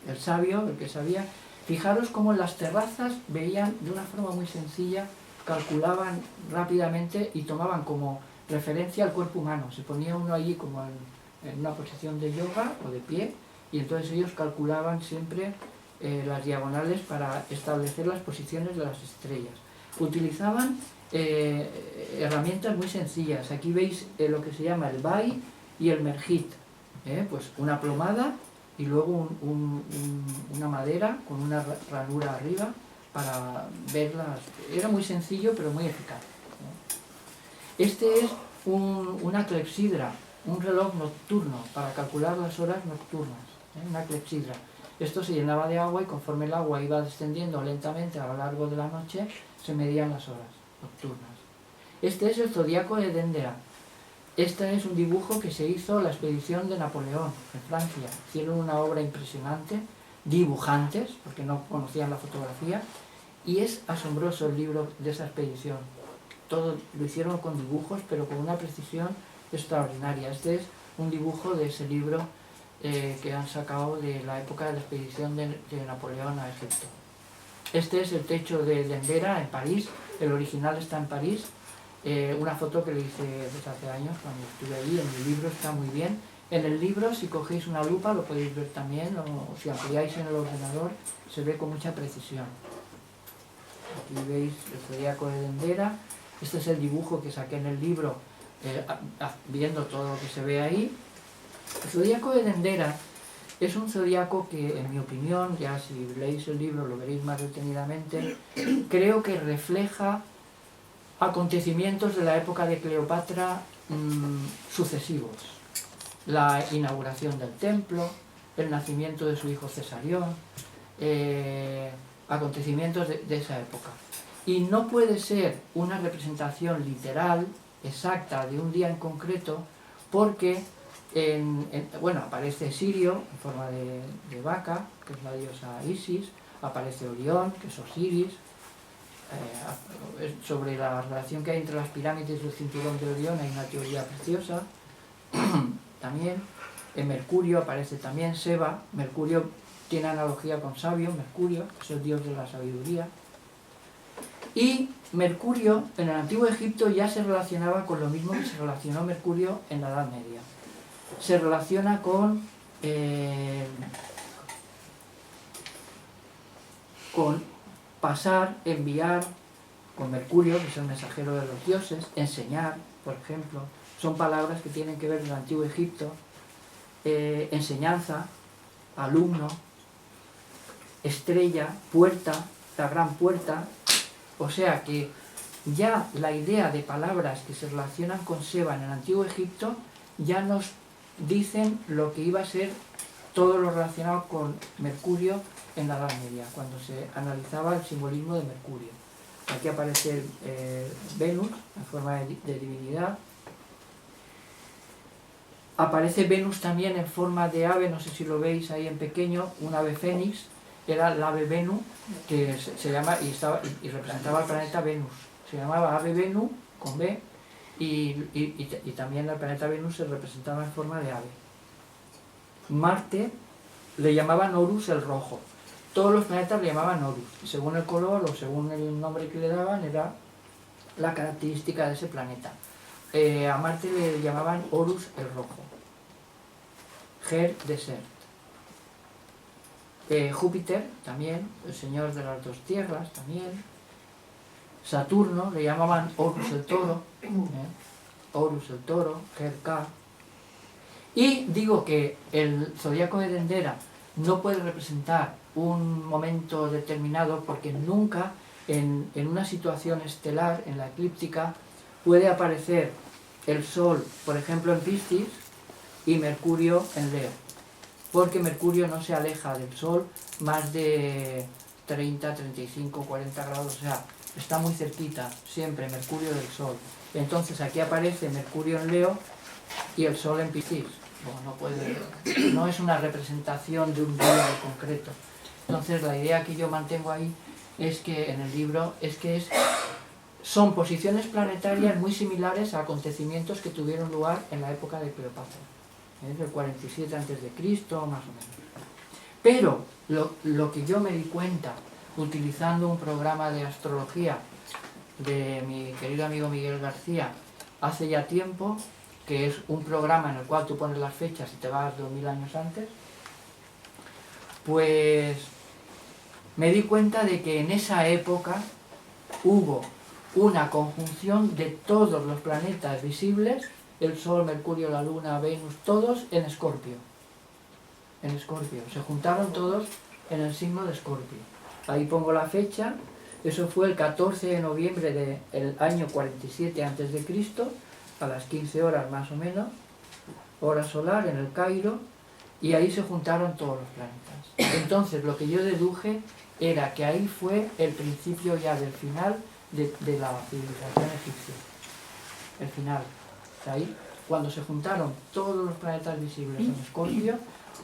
el sabio, el que sabía. Fijaros cómo en las terrazas veían de una forma muy sencilla, calculaban rápidamente y tomaban como referencia al cuerpo humano. Se ponía uno allí como en una posición de yoga o de pie, y entonces ellos calculaban siempre las diagonales para establecer las posiciones de las estrellas. Utilizaban herramientas muy sencillas. Aquí veis lo que se llama el bai y el merjit. Pues una plomada y luego una madera con una ranura arriba para verlas. Era muy sencillo pero muy eficaz. Este es una clepsidra, un reloj nocturno para calcular las horas nocturnas. Una clepsidra. Esto se llenaba de agua y conforme el agua iba descendiendo lentamente a lo largo de la noche, se medían las horas nocturnas. Este es el zodiaco de Dendera. Este es un dibujo que se hizo en la expedición de Napoleón, en Francia. Hicieron una obra impresionante, dibujantes, porque no conocían la fotografía, y es asombroso el libro de esa expedición. Todo lo hicieron con dibujos, pero con una precisión extraordinaria. Este es un dibujo de ese libro que han sacado de la época de la expedición de Napoleón a Egipto. Este es el techo de Dendera en París, el original está en París. Una foto que le hice desde hace años cuando estuve allí, en mi libro está muy bien. En el libro, si cogéis una lupa, lo podéis ver también, o si ampliáis en el ordenador, se ve con mucha precisión. Aquí veis el zodiaco de Dendera. Este es el dibujo que saqué en el libro, viendo todo lo que se ve ahí. El zodiaco de Dendera es un zodiaco que, en mi opinión, ya si leéis el libro lo veréis más detenidamente, creo que refleja acontecimientos de la época de Cleopatra sucesivos. La inauguración del templo, el nacimiento de su hijo Cesarión, acontecimientos de esa época. Y no puede ser una representación literal, exacta, de un día en concreto, porque bueno, aparece Sirio en forma de vaca, que es la diosa Isis, aparece Orión, que es Osiris. Sobre la relación que hay entre las pirámides y el cinturón de Orión hay una teoría preciosa. También en Mercurio aparece también Seba. Mercurio tiene analogía con Sabio, Mercurio, que es el dios de la sabiduría. Y Mercurio en el antiguo Egipto ya se relacionaba con lo mismo que se relacionó Mercurio en la Edad Media. Se relaciona con pasar, enviar, con Mercurio, que es el mensajero de los dioses, enseñar, por ejemplo, son palabras que tienen que ver con el Antiguo Egipto, enseñanza, alumno, estrella, puerta, la gran puerta, o sea que ya la idea de palabras que se relacionan con Seba en el Antiguo Egipto ya nos dicen lo que iba a ser todo lo relacionado con Mercurio en la Edad Media, cuando se analizaba el simbolismo de Mercurio. Aquí aparece Venus en forma de divinidad. Aparece Venus también en forma de ave, no sé si lo veis ahí en pequeño, un ave fénix, era la ave Venus, que se llama y representaba al planeta Venus. Se llamaba ave Venus, con B, y también el planeta Venus se representaba en forma de ave. Marte le llamaban Horus el rojo. Todos los planetas le llamaban Horus, y según el color o según el nombre que le daban era la característica de ese planeta. A Marte le llamaban Horus el rojo. Her Desert. Júpiter también, el señor de las dos tierras también. Saturno le llamaban Horus el toro, Horus el toro, Her-Ka. Y digo que el zodíaco de Dendera no puede representar un momento determinado porque nunca en una situación estelar, en la eclíptica, puede aparecer el Sol, por ejemplo, en Piscis y Mercurio en Leo, porque Mercurio no se aleja del Sol más de 30, 35, 40 grados, o sea, está muy cerquita siempre Mercurio del Sol. Entonces aquí aparece Mercurio en Leo y el Sol en Piscis. Bueno, no es una representación de un día en concreto. Entonces la idea que yo mantengo ahí es que en el libro son posiciones planetarias muy similares a acontecimientos que tuvieron lugar en la época de Cleopatra, del 47 a.C., más o menos. Pero lo que yo me di cuenta utilizando un programa de astrología de mi querido amigo Miguel García hace ya tiempo, que es un programa en el cual tú pones las fechas y te vas 2000 años antes, pues me di cuenta de que en esa época hubo una conjunción de todos los planetas visibles, el Sol, Mercurio, la Luna, Venus, todos en Escorpio. En Escorpio, se juntaron todos en el signo de Escorpio. Ahí pongo la fecha, eso fue el 14 de noviembre del año 47 a.C., a las 15 horas más o menos, hora solar en el Cairo, y ahí se juntaron todos los planetas. Entonces lo que yo deduje era que ahí fue el principio ya del final de la civilización egipcia. El final. Ahí, cuando se juntaron todos los planetas visibles en Escorpio,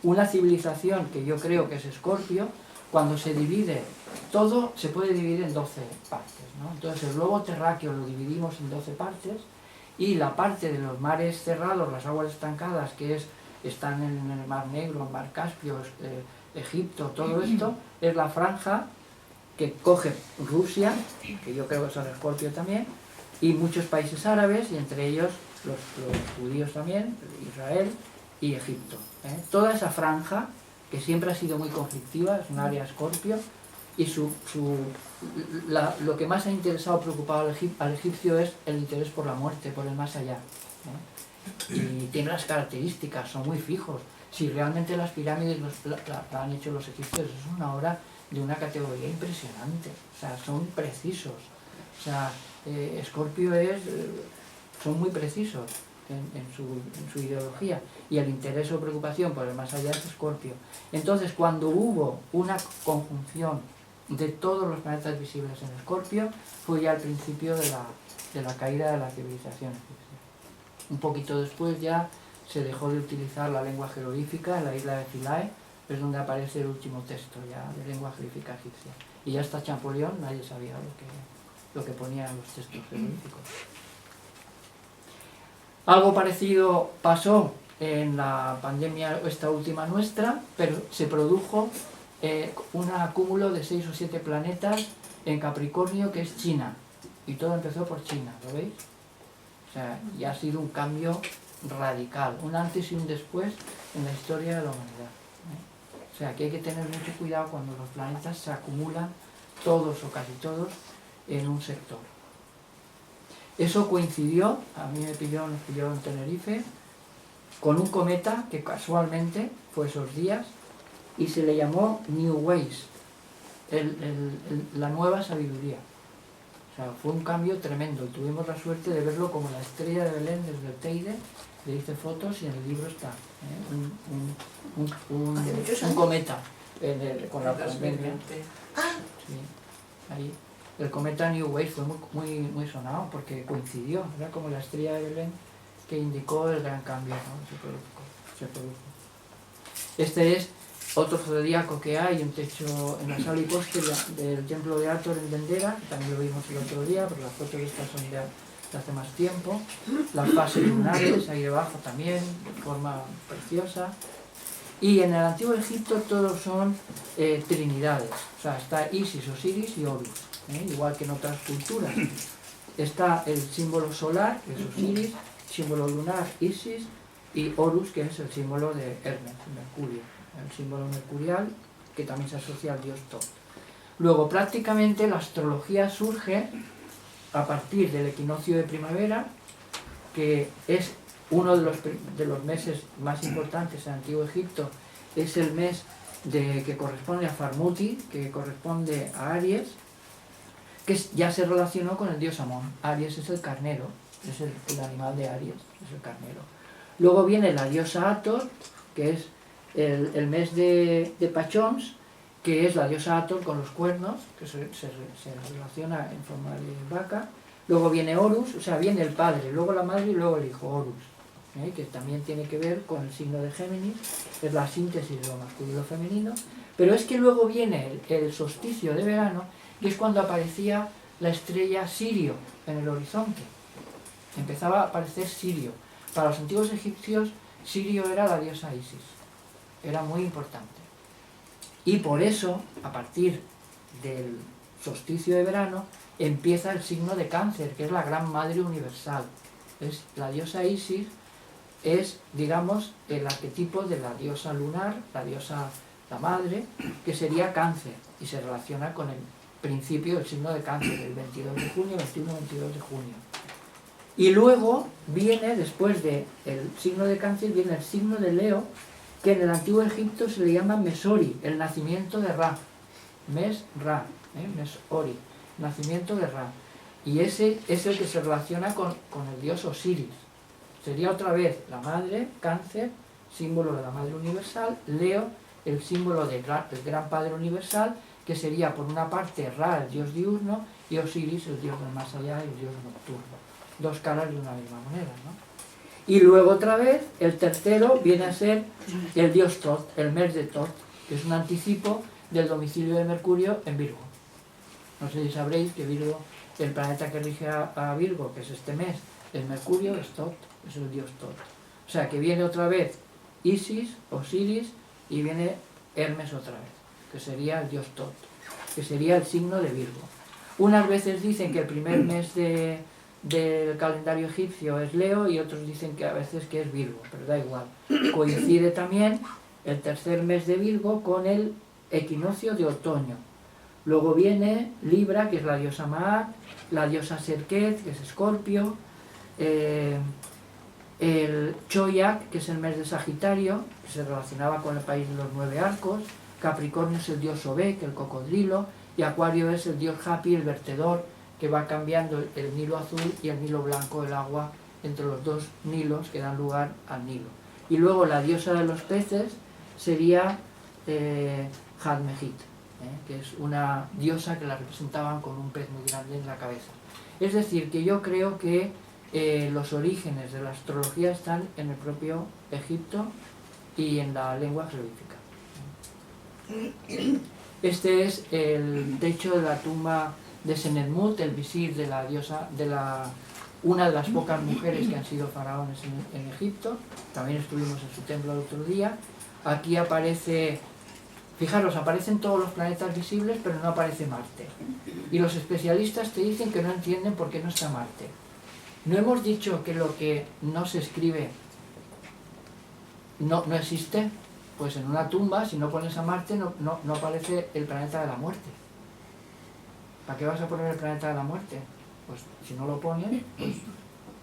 una civilización que yo creo que es Escorpio, cuando se divide todo, se puede dividir en 12 partes, ¿no? Entonces el globo terráqueo lo dividimos en 12 partes, y la parte de los mares cerrados, las aguas estancadas, que están en el Mar Negro, el Mar Caspio, Egipto, todo esto, es la franja que coge Rusia, que yo creo que son Escorpio también, y muchos países árabes, y entre ellos los judíos también, Israel y Egipto. Toda esa franja, que siempre ha sido muy conflictiva, es un área Escorpio, y lo que más ha interesado o preocupado al egipcio es el interés por la muerte, por el más allá. Y tiene las características, son muy fijos. Si realmente las pirámides la han hecho los egipcios, es una obra de una categoría impresionante, o sea, son precisos. O sea, Escorpio son muy precisos en su ideología, y el interés o preocupación por el más allá es Escorpio. Entonces, cuando hubo una conjunción de todos los planetas visibles en Escorpio, fue ya el principio de la caída de la civilización egipcia. Un poquito después ya se dejó de utilizar la lengua jeroglífica en la isla de Philae, es donde aparece el último texto ya de lengua jeroglífica egipcia. Y ya hasta Champollion nadie sabía lo que ponía en los textos jeroglíficos. Algo parecido pasó en la pandemia esta última nuestra, pero se produjo un acúmulo de 6 o 7 planetas en Capricornio, que es China, y todo empezó por China, ¿lo veis? O sea, ya ha sido un cambio radical, un antes y un después en la historia de la humanidad. O sea, que hay que tener mucho cuidado cuando los planetas se acumulan, todos o casi todos, en un sector. Eso coincidió, a mí nos pilló en Tenerife, con un cometa que casualmente fue esos días y se le llamó New Ways, la nueva sabiduría. O sea, fue un cambio tremendo y tuvimos la suerte de verlo como la estrella de Belén desde el Teide. Le hice fotos y en el libro está un cometa con la pandemia. Sí, ahí. El cometa New Ways fue muy sonado porque coincidió, era como la estrella de Belén que indicó el gran cambio, ¿no? Se produjo. Este es otro zodíaco que hay, un techo en la sala y poste del templo de Hathor en Dendera, que también lo vimos el otro día, pero las fotos estas son de hace más tiempo. Las fases lunares ahí debajo también, de forma preciosa. Y en el antiguo Egipto todos son trinidades, o sea, está Isis, Osiris y Horus, igual que en otras culturas. Está el símbolo solar, que es Osiris, símbolo lunar, Isis, y Horus, que es el símbolo de Hermes, Mercurio, el símbolo mercurial, que también se asocia al dios Thoth. Luego, prácticamente, la astrología surge a partir del equinoccio de primavera, que es uno de los meses más importantes en Antiguo Egipto, es el mes que corresponde a Farmuti, que corresponde a Aries, que ya se relacionó con el dios Amón. Aries es el carnero, es el animal de Aries, es el carnero. Luego viene la diosa Hathor, que es el mes de Pachons, que es la diosa Hathor con los cuernos, que se relaciona en forma de vaca. Luego viene Horus, o sea, viene el padre, luego la madre y luego el hijo, Horus, que también tiene que ver con el signo de Géminis, es la síntesis de lo masculino y lo femenino. Pero es que luego viene el solsticio de verano, que es cuando aparecía la estrella Sirio en el horizonte. Empezaba a aparecer Sirio. Para los antiguos egipcios, Sirio era la diosa Isis. Era muy importante. Y por eso, a partir del solsticio de verano, empieza el signo de Cáncer, que es la gran madre universal. La diosa Isis es, digamos, el arquetipo de la diosa lunar, la madre, que sería Cáncer, y se relaciona con el principio del signo de Cáncer, el 22 de junio, 21-22 de junio. Y luego viene, después del signo de Cáncer, viene el signo de Leo, que en el antiguo Egipto se le llama Mesori, el nacimiento de Ra. Mes-Ra, Mesori, nacimiento de Ra. Y ese es el que se relaciona con el dios Osiris. Sería otra vez la madre, Cáncer, símbolo de la madre universal, Leo, el símbolo del gran padre universal, que sería por una parte Ra, el dios diurno, y Osiris, el dios del más allá, el dios nocturno. Dos caras de una misma moneda, ¿no? Y luego otra vez, el tercero viene a ser el dios Thoth, el mes de Thoth, que es un anticipo del domicilio de Mercurio en Virgo. No sé si sabréis que Virgo, el planeta que rige a Virgo, que es este mes, el Mercurio es Thoth, es el dios Thoth. O sea que viene otra vez Isis, Osiris, y viene Hermes otra vez, que sería el dios Thoth, que sería el signo de Virgo. Unas veces dicen que el primer mes del calendario egipcio es Leo y otros dicen que a veces que es Virgo, pero da igual. Coincide también el tercer mes de Virgo con el equinoccio de otoño. Luego viene Libra, que es la diosa Maat, la diosa Serket, que es Escorpio, el Choyak, que es el mes de Sagitario, que se relacionaba con el país de los 9 arcos, Capricornio es el dios Sobek, el cocodrilo, y Acuario es el dios Hapi, el vertedor, que va cambiando el Nilo azul y el Nilo blanco, el agua entre los dos Nilos que dan lugar al Nilo. Y luego la diosa de los peces sería Hadmehit, que es una diosa que la representaban con un pez muy grande en la cabeza. Es decir, que yo creo que los orígenes de la astrología están en el propio Egipto y en la lengua jeroglífica. Este es el techo de la tumba de Senenmut, el visir de la diosa, una de las pocas mujeres que han sido faraones en Egipto. También estuvimos en su templo el otro día. Aquí aparece, fijaros, aparecen todos los planetas visibles, pero no aparece Marte. Y los especialistas te dicen que no entienden por qué no está Marte. ¿No hemos dicho que lo que no se escribe no existe? Pues en una tumba, si no pones a Marte, no aparece el planeta de la muerte. ¿Para qué vas a poner el planeta de la muerte? Pues si no lo pones, pues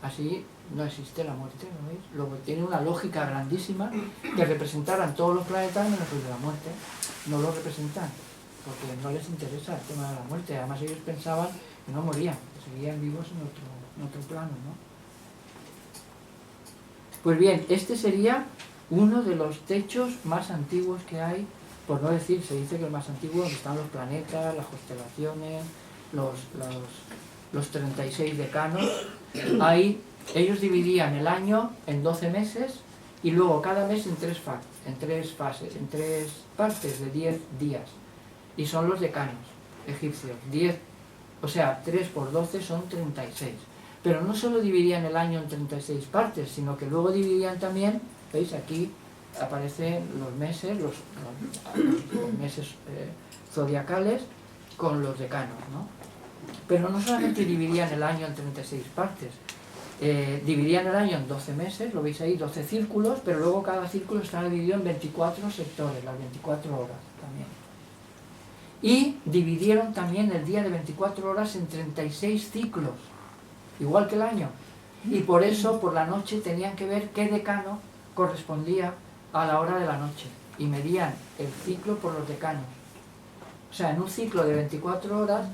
así no existe la muerte, ¿no veis? Luego tiene una lógica grandísima que representaran todos los planetas menos el de la muerte. No lo representan, porque no les interesa el tema de la muerte. Además ellos pensaban que no morían, que seguían vivos en otro plano, ¿no? Pues bien, este sería uno de los techos más antiguos que hay, por no decir, se dice que el más antiguo, donde están los planetas, las constelaciones, los 36 decanos. Ahí ellos dividían el año en 12 meses y luego cada mes en tres fases, en tres partes de 10 días. Y son los decanos egipcios. 10, o sea, 3 por 12 son 36. Pero no solo dividían el año en 36 partes, sino que luego dividían también, ¿veis? Aquí aparecen los meses, los meses zodiacales con los decanos, ¿no? Pero no solamente dividían el año en 36 partes, dividían el año en 12 meses, lo veis ahí, 12 círculos, pero luego cada círculo está dividido en 24 sectores, las 24 horas también. Y dividieron también el día de 24 horas en 36 ciclos, igual que el año. Y por eso, por la noche, tenían que ver qué decano correspondía a la hora de la noche. Y medían el ciclo por los decanos. O sea, en un ciclo de 24 horas,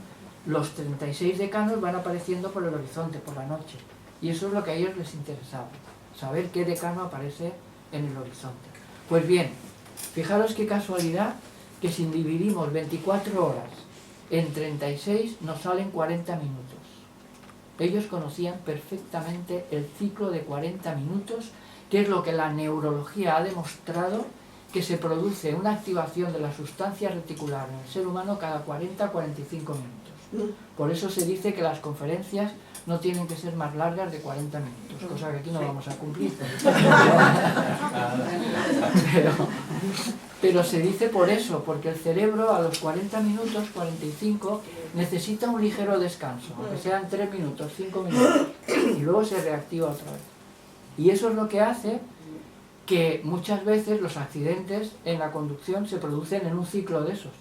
los 36 decanos van apareciendo por el horizonte, por la noche. Y eso es lo que a ellos les interesaba, saber qué decano aparece en el horizonte. Pues bien, fijaros qué casualidad que si dividimos 24 horas en 36 nos salen 40 minutos. Ellos conocían perfectamente el ciclo de 40 minutos, que es lo que la neurología ha demostrado, que se produce una activación de la sustancia reticular en el ser humano cada 40-45 minutos. Por eso se dice que las conferencias no tienen que ser más largas de 40 minutos, cosa que aquí no vamos a cumplir. Pero se dice por eso, porque el cerebro a los 40 minutos, 45, necesita un ligero descanso, aunque sean 3 minutos, 5 minutos, y luego se reactiva otra vez. Y eso es lo que hace que muchas veces los accidentes en la conducción se producen en un ciclo de esos.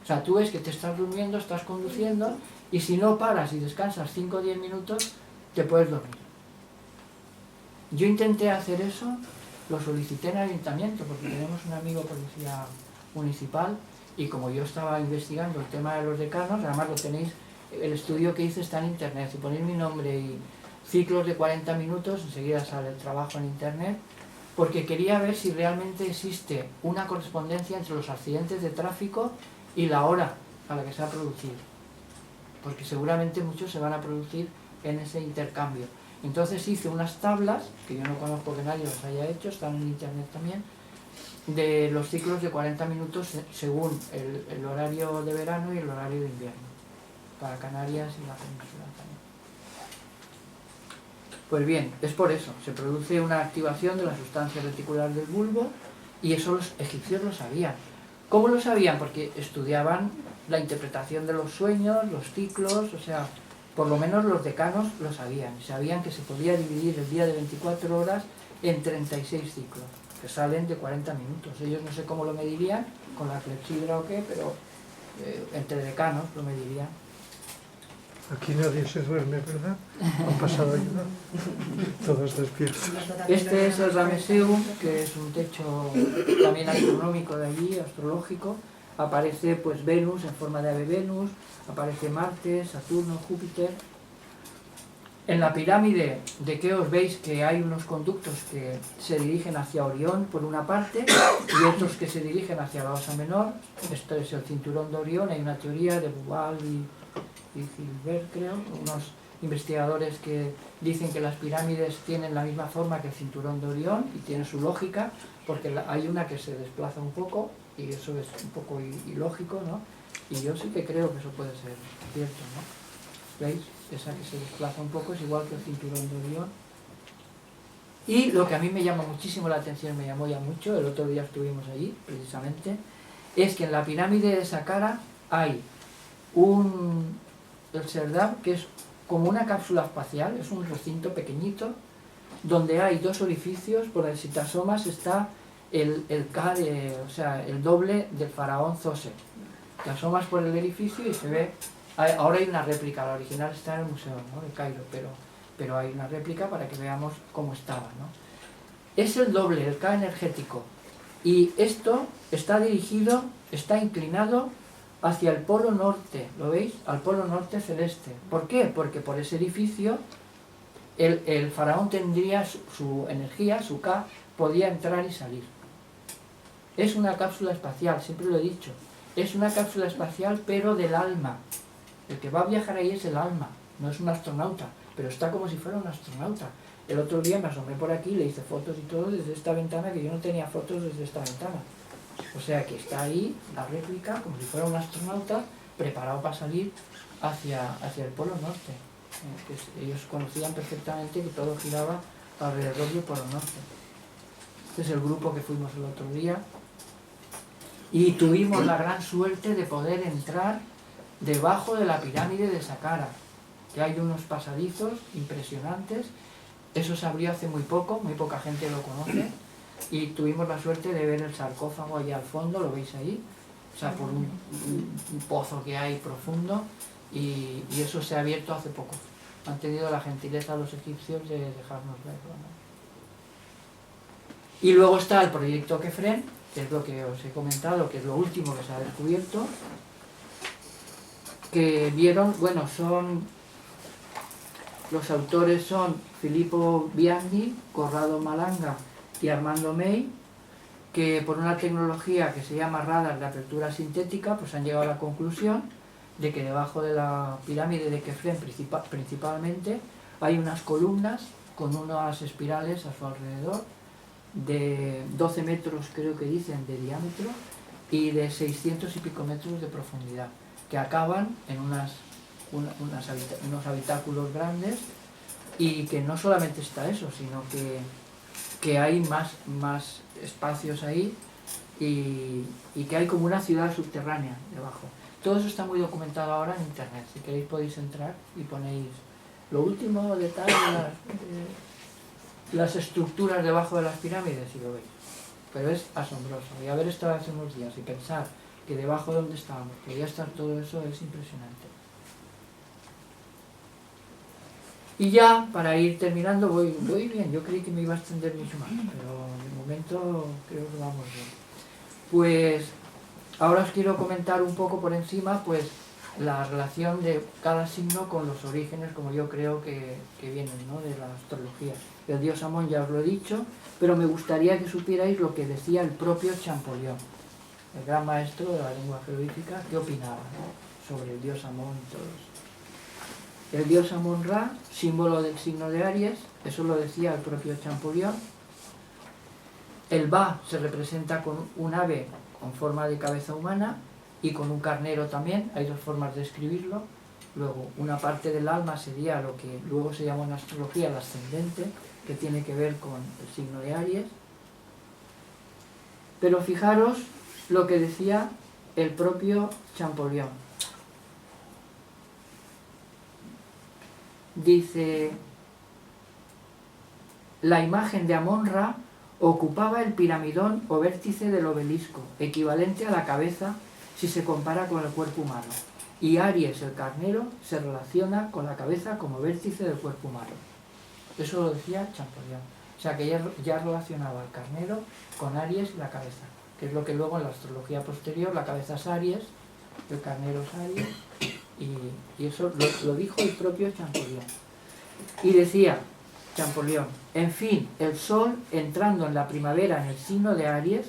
O sea, tú ves que te estás durmiendo, estás conduciendo, y si no paras y descansas 5 o 10 minutos, te puedes dormir. Yo intenté hacer eso, lo solicité en el ayuntamiento, porque tenemos un amigo policía municipal, y como yo estaba investigando el tema de los decanos, además lo tenéis, el estudio que hice está en internet, si ponéis mi nombre y ciclos de 40 minutos, enseguida sale el trabajo en internet, porque quería ver si realmente existe una correspondencia entre los accidentes de tráfico y la hora a la que se ha producido, porque seguramente muchos se van a producir en ese intercambio. Entonces hice unas tablas, que yo no conozco que nadie las haya hecho, están en internet también, de los ciclos de 40 minutos según el horario de verano y el horario de invierno, para Canarias y la península también. Pues bien, es por eso, se produce una activación de la sustancia reticular del bulbo, y eso los egipcios lo sabían. ¿Cómo lo sabían? Porque estudiaban la interpretación de los sueños, los ciclos, o sea, por lo menos los decanos lo sabían. Sabían que se podía dividir el día de 24 horas en 36 ciclos, que salen de 40 minutos. Ellos no sé cómo lo medirían, con la clepsidra o qué, pero entre decanos lo medirían. Aquí nadie se duerme, ¿verdad? Han pasado ayuda. Todos despiertos. Este es el Rameseum, que es un techo también astronómico de allí, astrológico. Aparece pues Venus en forma de ave Venus, aparece Marte, Saturno, Júpiter. En la pirámide de Keops veis que hay unos conductos que se dirigen hacia Orión por una parte y otros que se dirigen hacia la Osa Menor. Esto es el cinturón de Orión. Hay una teoría de Bubal y Gilbert, creo, unos investigadores que dicen que las pirámides tienen la misma forma que el cinturón de Orión y tiene su lógica, porque hay una que se desplaza un poco y eso es un poco ilógico, ¿no? Y yo sí que creo que eso puede ser cierto, ¿no? ¿Veis? Esa que se desplaza un poco es igual que el cinturón de Orión. Y lo que a mí me llama muchísimo la atención, me llamó ya mucho, el otro día estuvimos allí precisamente, es que en la pirámide de Saqqara hay el Serdab, que es como una cápsula espacial, es un recinto pequeñito, donde hay 2 orificios. Por el si te asomas está el doble del faraón Zose. Te asomas por el edificio y se ve Ahora hay una réplica, la original está en el museo, ¿no?, de Cairo, pero hay una réplica para que veamos cómo estaba, ¿no? Es el doble, el K energético, y esto está dirigido, está inclinado hacia el polo norte, ¿lo veis? Al polo norte celeste. ¿Por qué? Porque por ese edificio el faraón tendría su energía, su K, podía entrar y salir. Es una cápsula espacial, siempre lo he dicho. Es una cápsula espacial, pero del alma. El que va a viajar ahí es el alma, no es un astronauta, pero está como si fuera un astronauta. El otro día me asomé por aquí, le hice fotos y todo desde esta ventana, que yo no tenía fotos desde esta ventana. O sea que está ahí la réplica, como si fuera un astronauta, preparado para salir hacia el polo norte. Ellos conocían perfectamente que todo giraba alrededor del polo norte. Este es el grupo que fuimos el otro día. Y tuvimos la gran suerte de poder entrar debajo de la pirámide de Saqqara, que hay unos pasadizos impresionantes. Eso se abrió hace muy poco, muy poca gente lo conoce, y tuvimos la suerte de ver el sarcófago allá al fondo, lo veis ahí, o sea, por un pozo que hay profundo, y eso se ha abierto hace poco. Han tenido la gentileza los egipcios de dejarnos verlo, ¿no? Y luego está el proyecto Kefren, que es lo que os he comentado, que es lo último que se ha descubierto, que vieron, bueno, los autores son Filippo Bianchi, Corrado Malanga y Armando May, que por una tecnología que se llama radar de apertura sintética, pues han llegado a la conclusión de que debajo de la pirámide de Kefren principalmente hay unas columnas con unas espirales a su alrededor de 12 metros, creo que dicen, de diámetro y de 600 y pico metros de profundidad, que acaban en unos habitáculos grandes, y que no solamente está eso, sino que hay más espacios ahí, y que hay como una ciudad subterránea debajo. Todo eso está muy documentado ahora en internet. Si queréis podéis entrar y ponéis lo último detalle de las estructuras debajo de las pirámides y lo veis. Pero es asombroso. Y haber estado hace unos días y pensar que debajo de donde estábamos podía estar todo eso es impresionante. Y ya, para ir terminando, voy bien. Yo creí que me iba a extender mucho más, pero de momento creo que vamos bien. Pues ahora os quiero comentar un poco por encima pues la relación de cada signo con los orígenes, como yo creo que vienen, ¿no?, de la astrología. El dios Amón ya os lo he dicho, pero me gustaría que supierais lo que decía el propio Champollion, el gran maestro de la lengua jeroglífica, qué opinaba, ¿no?, sobre el dios Amón y todo eso. El dios Amón-Ra, símbolo del signo de Aries, eso lo decía el propio Champollion. El Ba se representa con un ave con forma de cabeza humana y con un carnero también, hay dos formas de escribirlo. Luego, una parte del alma sería lo que luego se llama en astrología el ascendente, que tiene que ver con el signo de Aries. Pero fijaros lo que decía el propio Champollion. Dice: la imagen de Amón-Ra ocupaba el piramidón o vértice del obelisco, equivalente a la cabeza si se compara con el cuerpo humano, y Aries, el carnero, se relaciona con la cabeza como vértice del cuerpo humano. Eso lo decía Champollion. O sea que ya relacionaba el carnero con Aries y la cabeza, que es lo que luego en la astrología posterior, la cabeza es Aries, el carnero es Aries, y eso lo dijo el propio Champollion. Y decía Champollion: en fin, el sol entrando en la primavera en el signo de Aries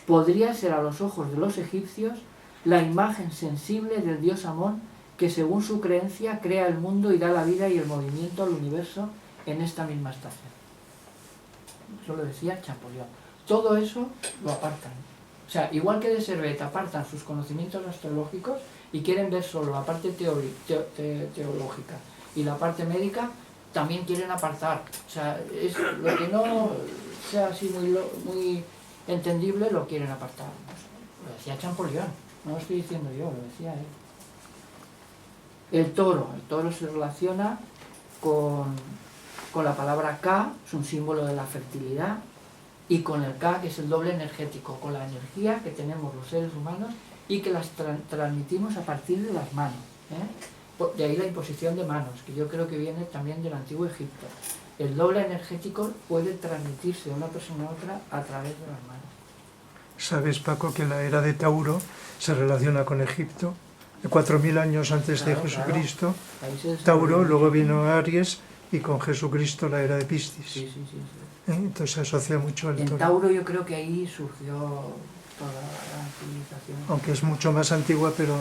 podría ser a los ojos de los egipcios la imagen sensible del dios Amón, que según su creencia crea el mundo y da la vida y el movimiento al universo en esta misma estación. Eso lo decía Champollion. Todo eso lo apartan. O sea, igual que de Servet apartan sus conocimientos astrológicos y quieren ver solo la parte teológica y la parte médica, también quieren apartar. O sea, es lo que no sea así muy entendible, lo quieren apartar. Lo decía Champollion, no lo estoy diciendo yo, lo decía él. El toro se relaciona con la palabra Ka, es un símbolo de la fertilidad, y con el Ka, que es el doble energético, con la energía que tenemos los seres humanos y que las transmitimos a partir de las manos. De ahí la imposición de manos, que yo creo que viene también del antiguo Egipto. El doble energético puede transmitirse de una persona a otra a través de las manos. Sabes, Paco, que la era de Tauro se relaciona con Egipto. 4.000 años antes de Jesucristo, Tauro, luego vino Aries y con Jesucristo la era de Piscis. Sí. Entonces se asocia mucho al En Tauro yo creo que ahí surgió toda la civilización. Aunque es mucho más antigua, pero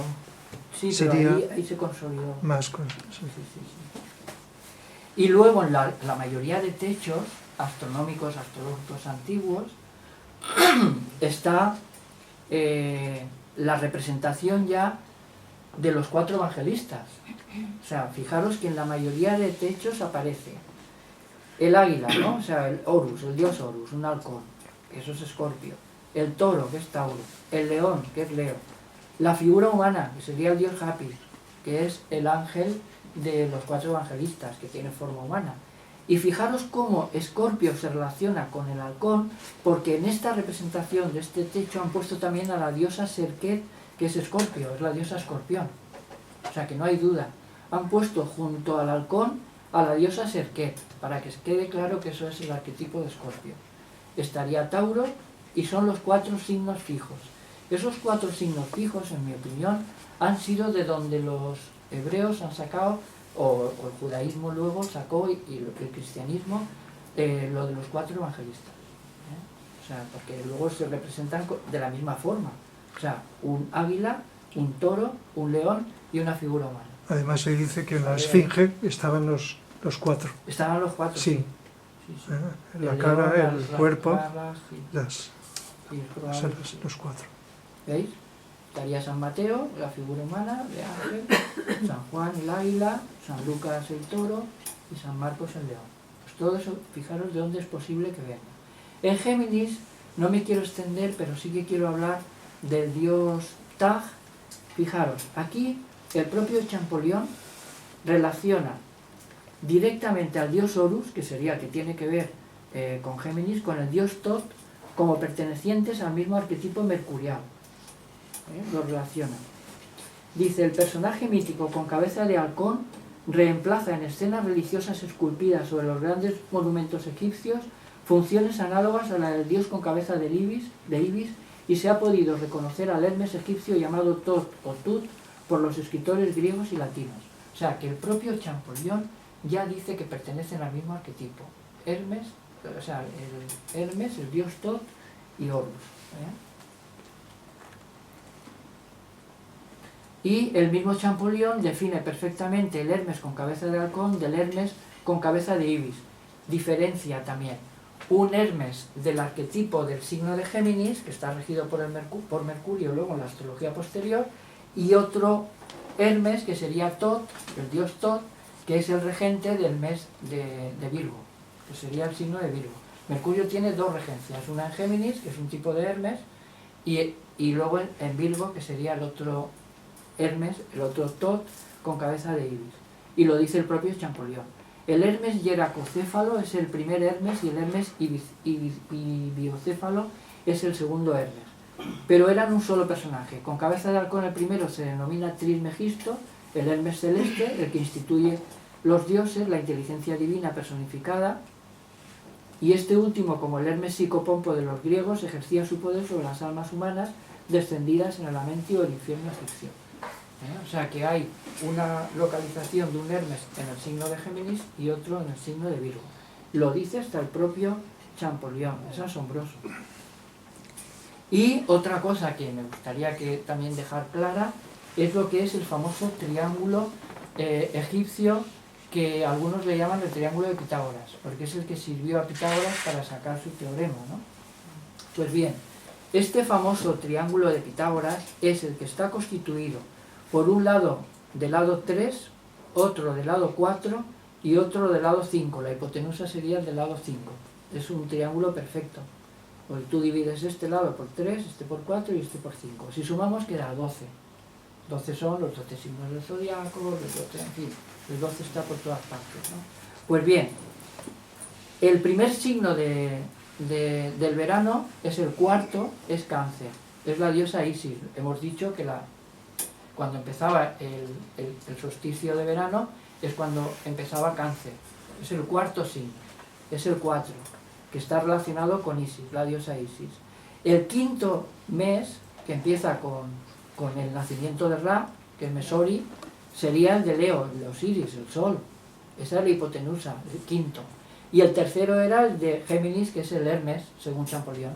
sí, sería pero ahí se consolidó. Más con... Sí. Y luego en la mayoría de techos astronómicos, astrológicos antiguos, está la representación ya de los 4 evangelistas. O sea, fijaros que en la mayoría de techos aparece el águila, ¿no? O sea, el Horus, el dios Horus, un halcón, que eso es Escorpio, el toro, que es Tauro, el león, que es Leo, la figura humana, que sería el dios Hapi, que es el ángel de los 4 evangelistas, que tiene forma humana. Y fijaros cómo Escorpio se relaciona con el halcón, porque en esta representación de este techo han puesto también a la diosa Serket, que es Escorpio, es la diosa escorpión. O sea que no hay duda. Han puesto junto al halcón a la diosa Serket, para que quede claro que eso es el arquetipo de Escorpio. Estaría Tauro y son los 4 signos fijos. Esos 4 signos fijos, en mi opinión, han sido de donde los hebreos han sacado, o el judaísmo luego sacó, y el cristianismo, lo de los 4 evangelistas. O sea, porque luego se representan de la misma forma. O sea, un águila, un toro, un león y una figura humana. Además se dice que en la esfinge estaban los 4. Estaban los 4, sí. Sí. La cara, león, el cuerpo, garras, los 4. ¿Veis? Estaría San Mateo, la figura humana de ángel, San Juan el águila, San Lucas el toro y San Marcos el león. Pues todo eso, fijaros de dónde es posible que venga. En Géminis no me quiero extender, pero sí que quiero hablar del dios Taj. Fijaros, aquí el propio Champollion relaciona directamente al dios Horus, que sería el que tiene que ver con Géminis, con el dios Tot, como pertenecientes al mismo arquetipo mercurial. Lo relaciona. Dice, el personaje mítico con cabeza de halcón reemplaza en escenas religiosas esculpidas sobre los grandes monumentos egipcios funciones análogas a la del dios con cabeza de ibis, y se ha podido reconocer al Hermes egipcio llamado Tot o Tut por los escritores griegos y latinos. O sea, que el propio Champollion ya dice que pertenecen al mismo arquetipo. Hermes, o sea, el Hermes, el dios Tot y Horus. Y el mismo Champollion define perfectamente el Hermes con cabeza de halcón del Hermes con cabeza de ibis. Diferencia también un Hermes del arquetipo del signo de Géminis, que está regido por Mercurio luego en la astrología posterior, y otro Hermes que sería Tot, el dios Tot, que es el regente del mes de Virgo, que sería el signo de Virgo. Mercurio tiene 2 regencias, una en Géminis, que es un tipo de Hermes, y luego en Virgo, que sería el otro Hermes, el otro Tot, con cabeza de ibis. Y lo dice el propio Champollion. El Hermes hieracocéfalo es el primer Hermes y el Hermes ibiocéfalo es el segundo Hermes. Pero eran un solo personaje. Con cabeza de halcón el primero se denomina Trismegisto, el Hermes celeste, el que instituye los dioses, la inteligencia divina personificada, y este último, como el Hermes psicopompo de los griegos, ejercía su poder sobre las almas humanas descendidas en el Lamentio o el infierno egipcio. O sea que hay una localización de un Hermes en el signo de Géminis y otro en el signo de Virgo. Lo dice hasta el propio Champollion, es asombroso. Y otra cosa que me gustaría que también dejar clara es lo que es el famoso triángulo egipcio, que algunos le llaman el triángulo de Pitágoras, porque es el que sirvió a Pitágoras para sacar su teorema, ¿no? Pues bien, este famoso triángulo de Pitágoras es el que está constituido por un lado del lado 3, otro del lado 4 y otro del lado 5. La hipotenusa sería el del lado 5. Es un triángulo perfecto. Pues tú divides este lado por 3, este por 4 y este por 5. Si sumamos queda 12. 12 son los 12 signos del zodiaco, en fin, el 12 está por todas partes, ¿no? Pues bien, el primer signo del verano es el cuarto, es Cáncer. Es la diosa Isis. Hemos dicho que cuando empezaba el solsticio de verano, es cuando empezaba Cáncer. Es el cuarto signo, es el 4, que está relacionado con Isis, la diosa Isis. El quinto mes, que empieza con el nacimiento de Ra, que es Mesori, sería el de Leo, el de Osiris, el Sol. Esa es la hipotenusa, el quinto. Y el tercero era el de Géminis, que es el Hermes, según Champollion.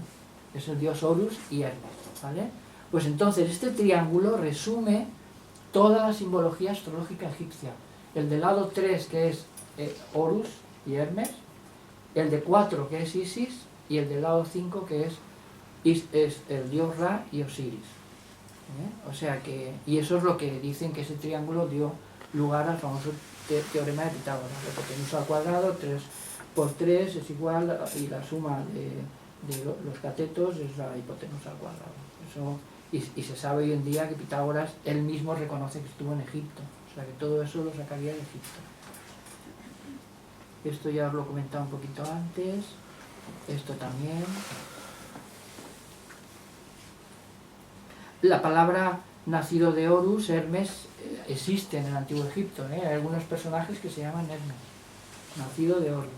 Es el dios Horus y Hermes, ¿vale? Pues entonces este triángulo resume toda la simbología astrológica egipcia. El del lado 3, que es Horus y Hermes, el de 4, que es Isis, y el del lado 5, que es el dios Ra y Osiris. O sea que, y eso es lo que dicen, que ese triángulo dio lugar al famoso teorema de Pitágoras. La hipotenusa al cuadrado, 3 por 3 es igual, y la suma de los catetos es la hipotenusa al cuadrado. Eso, y se sabe hoy en día que Pitágoras él mismo reconoce que estuvo en Egipto. O sea que todo eso lo sacaría de Egipto. Esto ya os lo he comentado un poquito antes. Esto también. La palabra nacido de Horus, Hermes, existe en el antiguo Egipto. Hay algunos personajes que se llaman Hermes, nacido de Horus.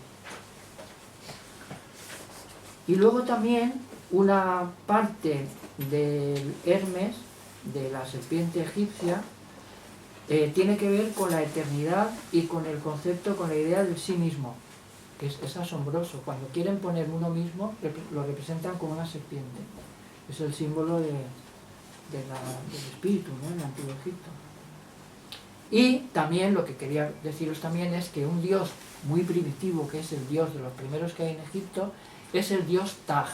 Y luego también una parte del Hermes, de la serpiente egipcia, tiene que ver con la eternidad y con el concepto, con la idea del sí mismo, que es asombroso. Cuando quieren poner uno mismo, lo representan como una serpiente. Es el símbolo del espíritu, ¿no?, en el antiguo Egipto. Y también lo que quería deciros también es que un dios muy primitivo, que es el dios de los primeros que hay en Egipto, es el dios Taj.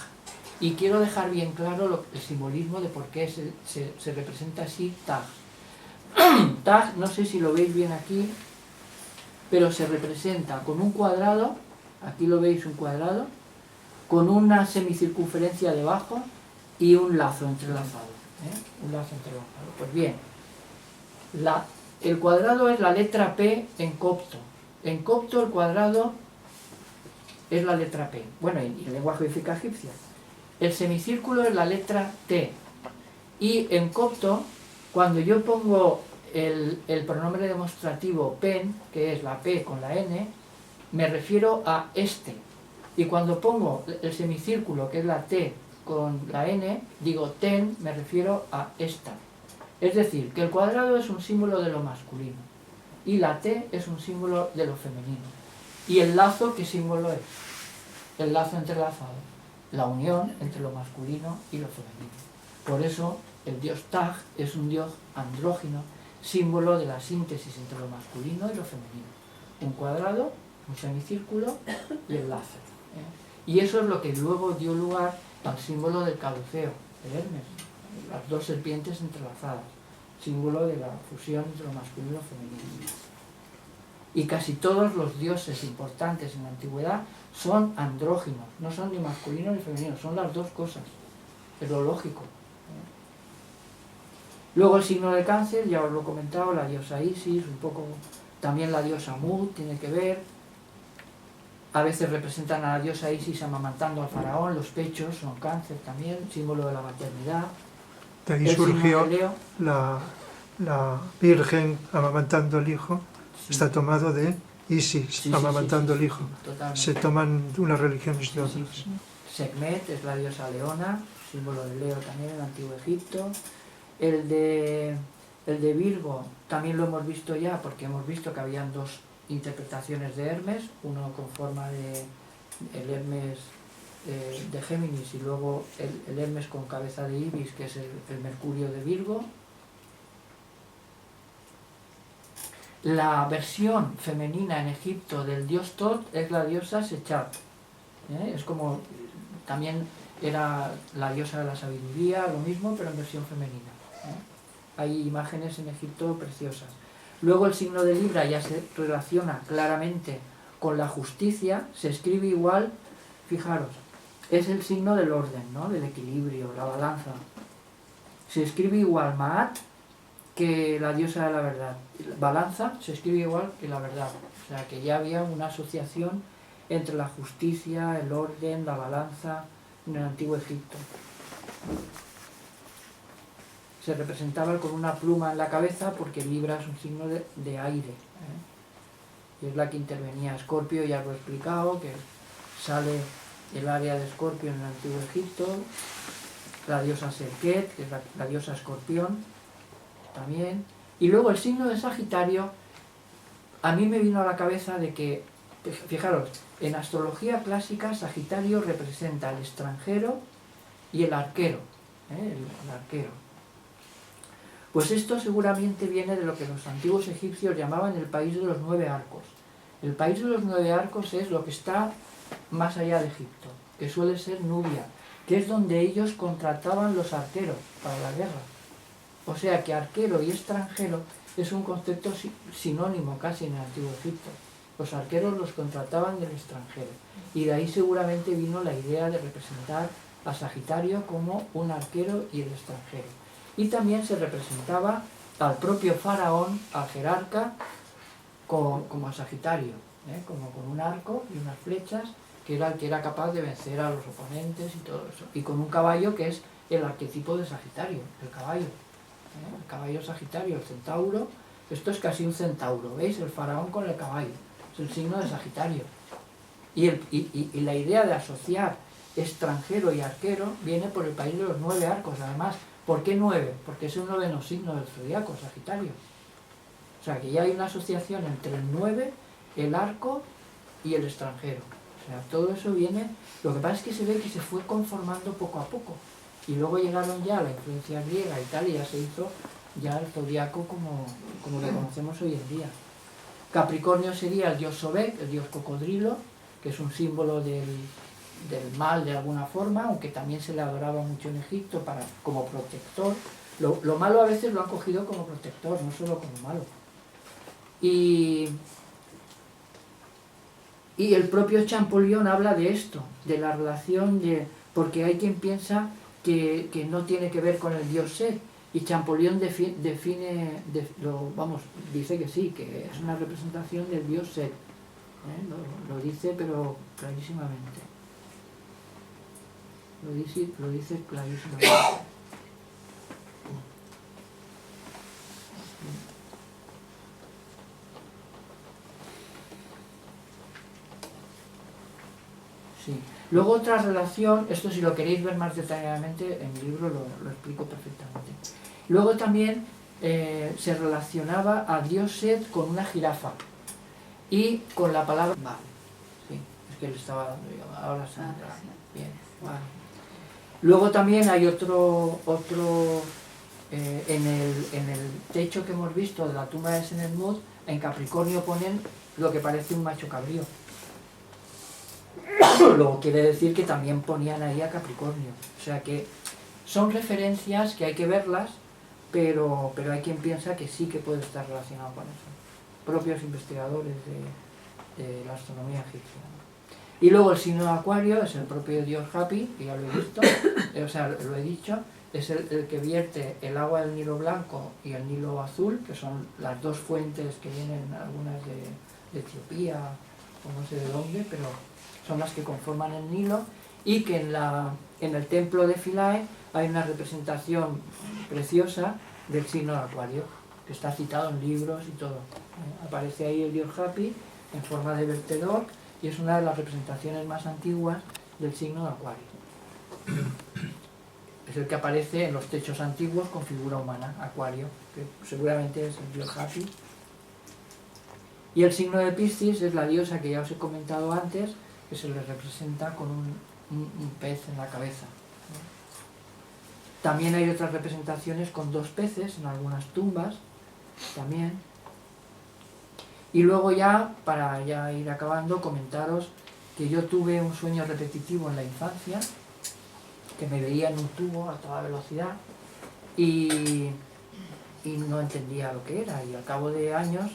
Y quiero dejar bien claro el simbolismo de por qué se representa así Taj. Taj, no sé si lo veis bien aquí, pero se representa con un cuadrado, aquí lo veis, un cuadrado, con una semicircunferencia debajo y un lazo entrelazado. Un lazo entrelazado. Pues bien, el cuadrado es la letra P en copto. En copto el cuadrado es la letra P. Bueno, y el lenguaje codifica egipcia. El semicírculo es la letra T. Y en copto, cuando yo pongo el pronombre demostrativo pen, que es la P con la N, me refiero a este. Y cuando pongo el semicírculo, que es la T con la N, digo ten, me refiero a esta. Es decir, que el cuadrado es un símbolo de lo masculino y la T es un símbolo de lo femenino. ¿Y el lazo qué símbolo es? El lazo entrelazado, la unión entre lo masculino y lo femenino. Por eso el dios Taj es un dios andrógino, símbolo de la síntesis entre lo masculino y lo femenino. Un cuadrado, un semicírculo y el lazo. Y eso es lo que luego dio lugar al símbolo del caduceo, de Hermes, las dos serpientes entrelazadas, símbolo de la fusión entre lo masculino y lo femenino. Y casi todos los dioses importantes en la antigüedad son andróginos, no son ni masculinos ni femeninos, son las dos cosas, es lo lógico. Luego el signo de Cáncer, ya os lo he comentado, la diosa Isis, un poco también la diosa Mut tiene que ver. A veces representan a la diosa Isis amamantando al faraón, los pechos son Cáncer también, símbolo de la maternidad. De ahí surgió la Virgen amamantando al hijo, sí. Está tomado de Isis, amamantando al hijo. Totalmente. Se toman unas religiones de otras. Sí. Sekhmet es la diosa leona, símbolo de Leo también en el antiguo Egipto. El de Virgo también lo hemos visto ya, porque hemos visto que habían dos interpretaciones de Hermes, uno con forma de el Hermes de Géminis y luego el Hermes con cabeza de Ibis, que es el Mercurio de Virgo. La versión femenina en Egipto del dios Tot es la diosa Sechat. Es como, también era la diosa de la sabiduría, lo mismo, pero en versión femenina. Hay imágenes en Egipto preciosas. Luego el signo de Libra ya se relaciona claramente con la justicia, se escribe igual, fijaros, es el signo del orden, ¿no?, del equilibrio, la balanza. Se escribe igual Maat que la diosa de la verdad. Balanza se escribe igual que la verdad. O sea que ya había una asociación entre la justicia, el orden, la balanza en el antiguo Egipto. se representaba con una pluma en la cabeza porque Libra es un signo de aire, y es la que intervenía. Escorpio ya lo he explicado, que sale el área de Escorpio en el Antiguo Egipto, la diosa Serket, que es la diosa escorpión también, y luego el signo de Sagitario. A mí me vino a la cabeza de que, fijaros, en astrología clásica Sagitario representa al extranjero y el arquero, el arquero. Pues esto seguramente viene de lo que los antiguos egipcios llamaban el país de los 9 arcos. El país de los 9 arcos es lo que está más allá de Egipto, que suele ser Nubia, que es donde ellos contrataban los arqueros para la guerra. O sea que arquero y extranjero es un concepto sinónimo casi en el Antiguo Egipto. Los arqueros los contrataban del extranjero. Y de ahí seguramente vino la idea de representar a Sagitario como un arquero y el extranjero. Y también se representaba al propio faraón, al jerarca, como a Sagitario, como con un arco y unas flechas, que era el que era capaz de vencer a los oponentes y todo eso. Y con un caballo que es el arquetipo de Sagitario, el caballo. El caballo Sagitario, el centauro, esto es casi un centauro, ¿veis? El faraón con el caballo, es el signo de Sagitario. Y la idea de asociar extranjero y arquero viene por el país de los 9 arcos, además. ¿Por qué 9? Porque es el 9º signo del zodiaco, Sagitario. O sea que ya hay una asociación entre el 9, el arco y el extranjero. O sea, todo eso viene. Lo que pasa es que se ve que se fue conformando poco a poco. Y luego llegaron ya a la influencia griega y tal, y ya se hizo ya el zodiaco como lo conocemos hoy en día. Capricornio sería el dios Sobek, el dios cocodrilo, que es un símbolo del mal de alguna forma, aunque también se le adoraba mucho en Egipto como protector. Lo malo a veces lo han cogido como protector, no solo como malo. Y el propio Champollion habla de esto, de la relación porque hay quien piensa que no tiene que ver con el dios Set, y Champollion dice que sí, que es una representación del dios Set. Lo dice, pero clarísimamente. Lo dice clarísimamente. Sí. Luego otra relación, esto si lo queréis ver más detalladamente en mi libro lo explico perfectamente. Luego también se relacionaba a dios Set con una jirafa y con la palabra... Vale, sí, es que le estaba dando yo, ahora se entra. Bien, vale. Luego también hay otro en el techo que hemos visto de la tumba de Senenmut, en Capricornio ponen lo que parece un macho cabrío. Luego quiere decir que también ponían ahí a Capricornio. O sea que son referencias que hay que verlas, pero hay quien piensa que sí que puede estar relacionado con eso. Propios investigadores de la astronomía egipcia. Y luego el signo de Acuario es el propio dios Hapi, que ya lo he visto, o sea, lo he dicho, es el que vierte el agua del Nilo Blanco y el Nilo Azul, que son las dos fuentes que vienen algunas de Etiopía, o no sé de dónde, pero son las que conforman el Nilo, y que en el templo de Philae hay una representación preciosa del signo de Acuario, que está citado en libros y todo. Aparece ahí el dios Hapi en forma de vertedor, y es una de las representaciones más antiguas del signo de Acuario. Es el que aparece en los techos antiguos con figura humana, Acuario, que seguramente es el dios Hapi. Y el signo de Piscis es la diosa que ya os he comentado antes, que se le representa con un pez en la cabeza. También hay otras representaciones con 2 peces en algunas tumbas, también. Y luego ya, para ya ir acabando, comentaros que yo tuve un sueño repetitivo en la infancia, que me veía en un tubo a toda velocidad y no entendía lo que era. Y al cabo de años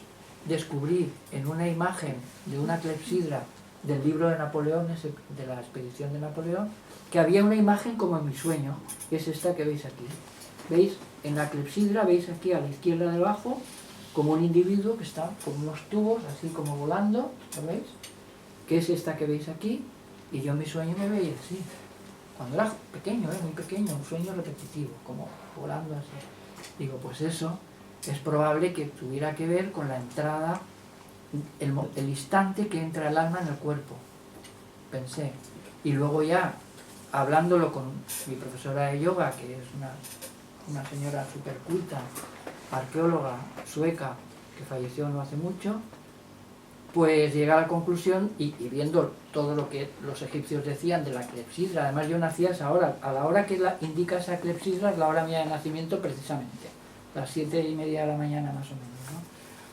descubrí en una imagen de una clepsidra del libro de Napoleón, de la expedición de Napoleón, que había una imagen como en mi sueño, que es esta que veis aquí. ¿Veis? En la clepsidra veis aquí a la izquierda debajo como un individuo que está con unos tubos así como volando, ¿lo veis? Que es esta que veis aquí, y yo en mi sueño me veía así. Cuando era pequeño, muy pequeño, un sueño repetitivo, como volando así. Digo, pues eso es probable que tuviera que ver con la entrada, el instante que entra el alma en el cuerpo, pensé. Y luego ya, hablándolo con mi profesora de yoga, que es una señora súper culta, arqueóloga sueca, que falleció no hace mucho, pues llegué a la conclusión, y viendo todo lo que los egipcios decían de la clepsidra, además yo nací a esa hora, a la hora que indica esa clepsidra es la hora mía de nacimiento precisamente, las 7:30 de la mañana más o menos, ¿no?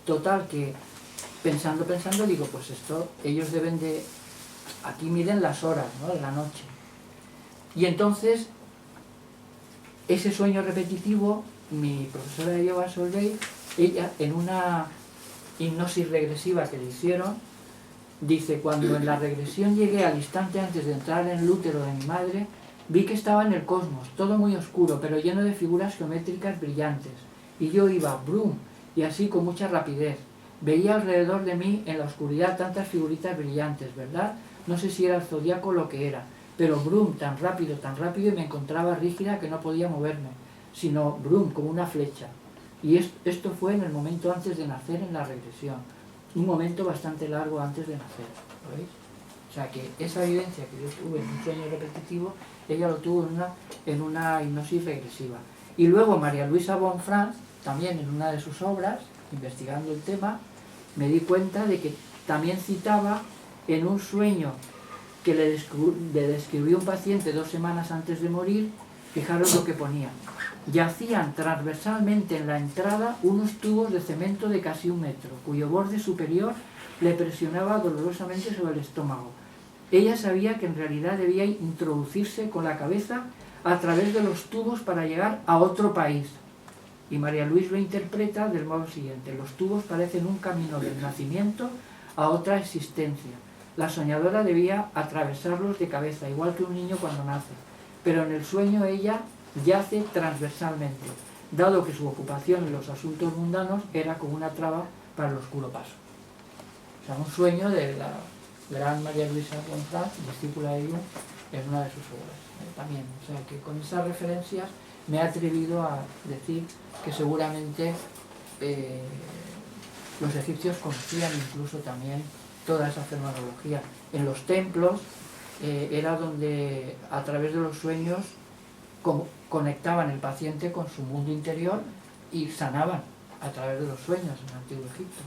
Total, que pensando, digo, pues esto, ellos deben de, aquí miden las horas, ¿no?, de la noche. Y entonces, ese sueño repetitivo, mi profesora de yoga, Solveig, ella en una hipnosis regresiva que le hicieron, dice, cuando en la regresión llegué al instante antes de entrar en el útero de mi madre, vi que estaba en el cosmos, todo muy oscuro, pero lleno de figuras geométricas brillantes, y yo iba, brum, y así con mucha rapidez. Veía alrededor de mí, en la oscuridad, tantas figuritas brillantes, ¿verdad? No sé si era el zodiaco o lo que era, pero brum, tan rápido, y me encontraba rígida que no podía moverme, sino brum, como una flecha. Y esto fue en el momento antes de nacer en la regresión, un momento bastante largo antes de nacer, ¿lo veis? O sea que esa vivencia que yo tuve en un sueño repetitivo, ella lo tuvo en una hipnosis regresiva. Y luego María Luisa Bonfrance, también en una de sus obras, investigando el tema, me di cuenta de que también citaba en un sueño que le describió un paciente 2 semanas antes de morir, fijaros lo que ponía. Yacían transversalmente en la entrada unos tubos de cemento de casi 1 metro, cuyo borde superior le presionaba dolorosamente sobre el estómago. Ella sabía que en realidad debía introducirse con la cabeza a través de los tubos para llegar a otro país. Y María Luis lo interpreta del modo siguiente: los tubos parecen un camino del nacimiento a otra existencia. La soñadora debía atravesarlos de cabeza, igual que un niño cuando nace, pero en el sueño ella yace transversalmente, dado que su ocupación en los asuntos mundanos era como una traba para el oscuro paso. O sea, un sueño de la gran María Luisa Bonfrance, discípula de Jung, es una de sus obras, también. O sea, que con esas referencias me he atrevido a decir que seguramente los egipcios conocían incluso también toda esa fenomenología. En los templos era donde, a través de los sueños, conectaban el paciente con su mundo interior y sanaban a través de los sueños en el Antiguo Egipto.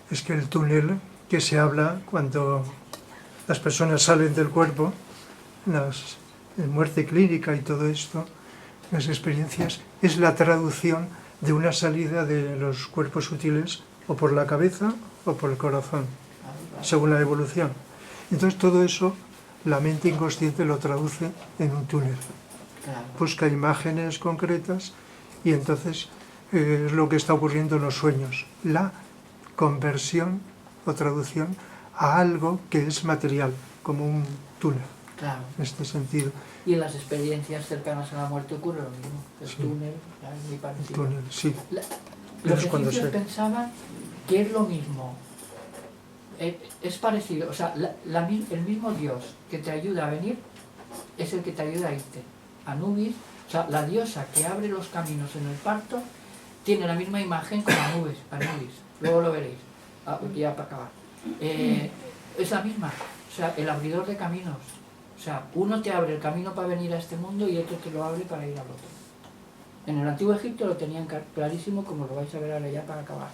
Es que el túnel que se habla cuando las personas salen del cuerpo, en muerte clínica y todo esto, las experiencias, es la traducción de una salida de los cuerpos sutiles o por la cabeza o por el corazón, según la evolución. Entonces todo eso la mente inconsciente lo traduce en un túnel. Claro. Busca imágenes concretas y entonces es lo que está ocurriendo en los sueños. La conversión o traducción a algo que es material, como un túnel. Claro. En este sentido. Y en las experiencias cercanas a la muerte ocurre lo mismo. El Sí. túnel, es muy parecido. El túnel, sí. Los Es cuando egipcios se- pensaban que es lo mismo. Es parecido, o sea, el mismo Dios que te ayuda a venir es el que te ayuda a irte. Anubis, o sea, la diosa que abre los caminos en el parto tiene la misma imagen con Anubis, luego lo veréis, ya para acabar. Es la misma, o sea, el abridor de caminos. O sea, uno te abre el camino para venir a este mundo y otro te lo abre para ir al otro. En el Antiguo Egipto lo tenían clarísimo, como lo vais a ver ahora ya para acabar.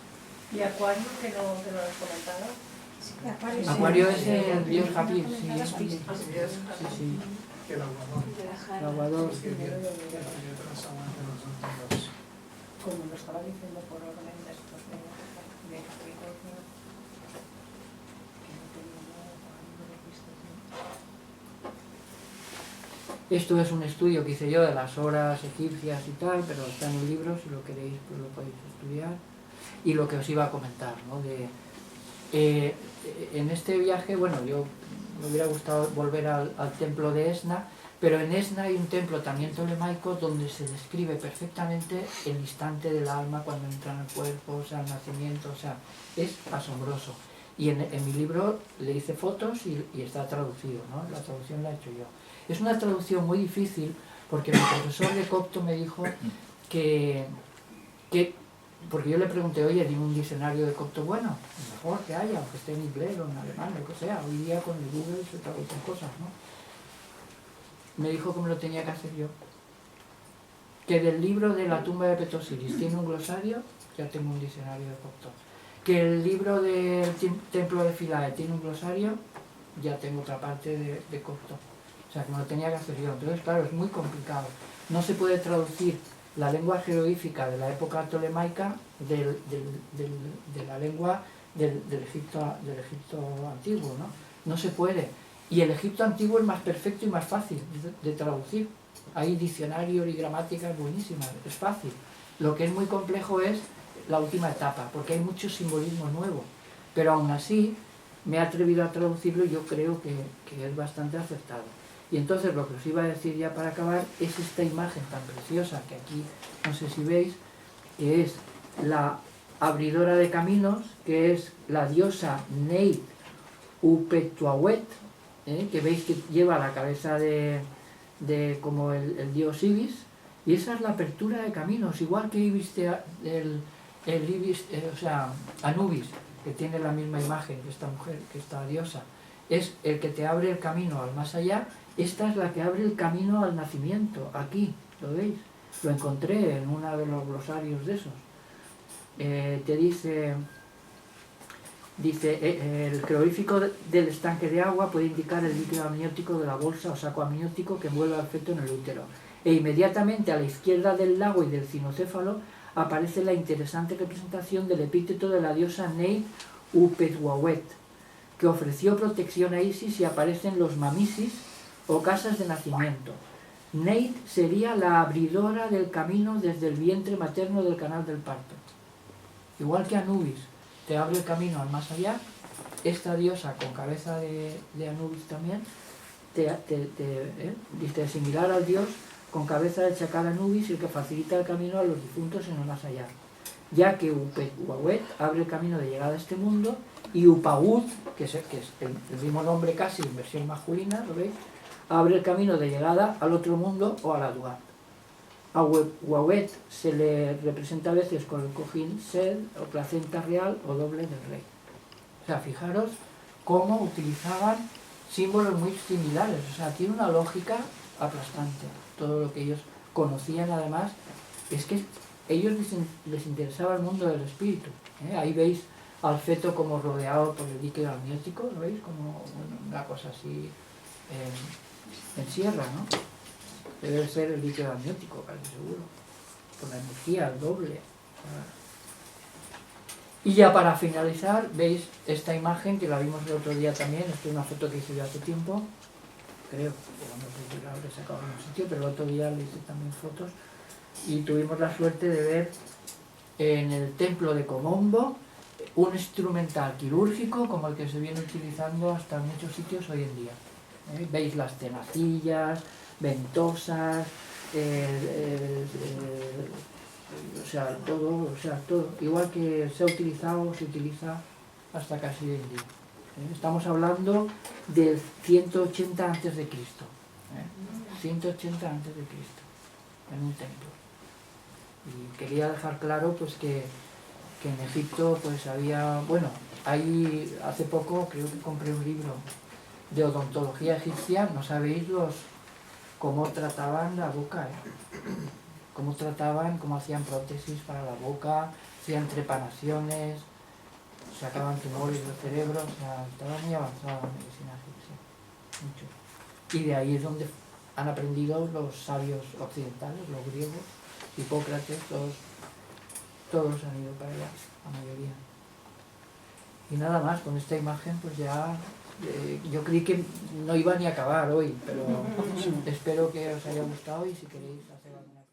¿Y Acuario, que no lo has comentado? Acuario es el dios Japir, sí. Sí. El aguador. Como lo estaba diciendo por orden de estos de Capricornio, que no tenía nada para Esto es un estudio que hice yo de las horas egipcias y tal, pero está en un libro, si lo queréis pues lo podéis estudiar. Y lo que os iba a comentar, ¿no? En este viaje, bueno, yo me hubiera gustado volver al templo de Esna, pero en Esna hay un templo también tolemaico donde se describe perfectamente el instante del alma cuando entra en el cuerpo, o sea, el nacimiento, o sea, es asombroso. Y en mi libro le hice fotos y está traducido, ¿no? La traducción la he hecho yo. Es una traducción muy difícil porque mi profesor de copto me dijo que porque yo le pregunté, oye, dime un diccionario de copto bueno, el mejor que haya, aunque esté en inglés o en alemán, lo que sea. Hoy día con el Google se traducen cosas, ¿no? Me dijo que me lo tenía que hacer yo. Que del libro de la tumba de Petosiris tiene un glosario, ya tengo un diccionario de copto. Que el libro del templo de Philae tiene un glosario, ya tengo otra parte de copto. O sea, que me lo tenía que hacer yo. Entonces, claro, es muy complicado. No se puede traducir la lengua jeroglífica de la época tolemaica de la lengua del Egipto antiguo, ¿no? No se puede. Y el Egipto antiguo es más perfecto y más fácil de traducir. Hay diccionarios y gramáticas buenísimas, es fácil. Lo que es muy complejo es la última etapa, porque hay mucho simbolismo nuevo. Pero aún así, me he atrevido a traducirlo y yo creo que es bastante acertado. Y entonces lo que os iba a decir ya para acabar es esta imagen tan preciosa que aquí, no sé si veis, que es la abridora de caminos, que es la diosa Neit Upetuawet, que veis que lleva la cabeza de como el dios Ibis, y esa es la apertura de caminos, igual que Ibis, o sea, Anubis, que tiene la misma imagen que esta mujer, que esta diosa, es el que te abre el camino al más allá. Esta es la que abre el camino al nacimiento, aquí, ¿lo veis? Lo encontré en uno de los glosarios de esos. Te dice, el jeroglífico del estanque de agua puede indicar el líquido amniótico de la bolsa o saco amniótico que envuelve al feto en el útero. E inmediatamente a la izquierda del lago y del cinocéfalo aparece la interesante representación del epíteto de la diosa Neit Upetuawet, que ofreció protección a Isis, y aparecen los mamisis o casas de nacimiento. Neit sería la abridora del camino desde el vientre materno del canal del parto. Igual que Anubis te abre el camino al más allá, esta diosa con cabeza de Anubis también, dice similar al dios con cabeza de chacal Anubis, el que facilita el camino a los difuntos en el más allá. Ya que Upetuawet abre el camino de llegada a este mundo, y Upahut, que es el mismo nombre casi en versión masculina, ¿lo veis?, abre el camino de llegada al otro mundo o a la Duat. A Uawet se le representa a veces con el cojín sed o placenta real o doble del rey. O sea, fijaros cómo utilizaban símbolos muy similares. O sea, tiene una lógica aplastante. Todo lo que ellos conocían, además, es que ellos les interesaba el mundo del espíritu. Ahí veis al feto como rodeado por el líquido amniótico, ¿lo veis? Como una cosa así en sierra, ¿no? Debe ser el líquido amniótico, casi seguro, por la energía, el doble. Y ya para finalizar, veis esta imagen que la vimos el otro día también. Esta es una foto que hice yo hace tiempo, creo, o no sé si la habré sacado en un sitio, pero el otro día le hice también fotos, y tuvimos la suerte de ver en el templo de Komombo un instrumental quirúrgico como el que se viene utilizando hasta en muchos sitios hoy en día. Veis las tenacillas, ventosas, o sea, todo, igual que se ha utilizado o se utiliza hasta casi hoy en día. Estamos hablando del 180 a.C., 180 a.C., en un templo. Y quería dejar claro pues que en Egipto pues había, bueno, ahí hace poco creo que compré un libro de odontología egipcia. No sabéis cómo trataban la boca, cómo hacían prótesis para la boca, hacían trepanaciones, sacaban tumores del cerebro, o sea, estaba muy avanzada la medicina egipcia, mucho. Y de ahí es donde han aprendido los sabios occidentales, los griegos, Hipócrates, todos han ido para allá, la mayoría. Y nada más, con esta imagen pues ya, yo creí que no iba ni a acabar hoy, pero espero que os haya gustado, y si queréis hacer alguna cosa.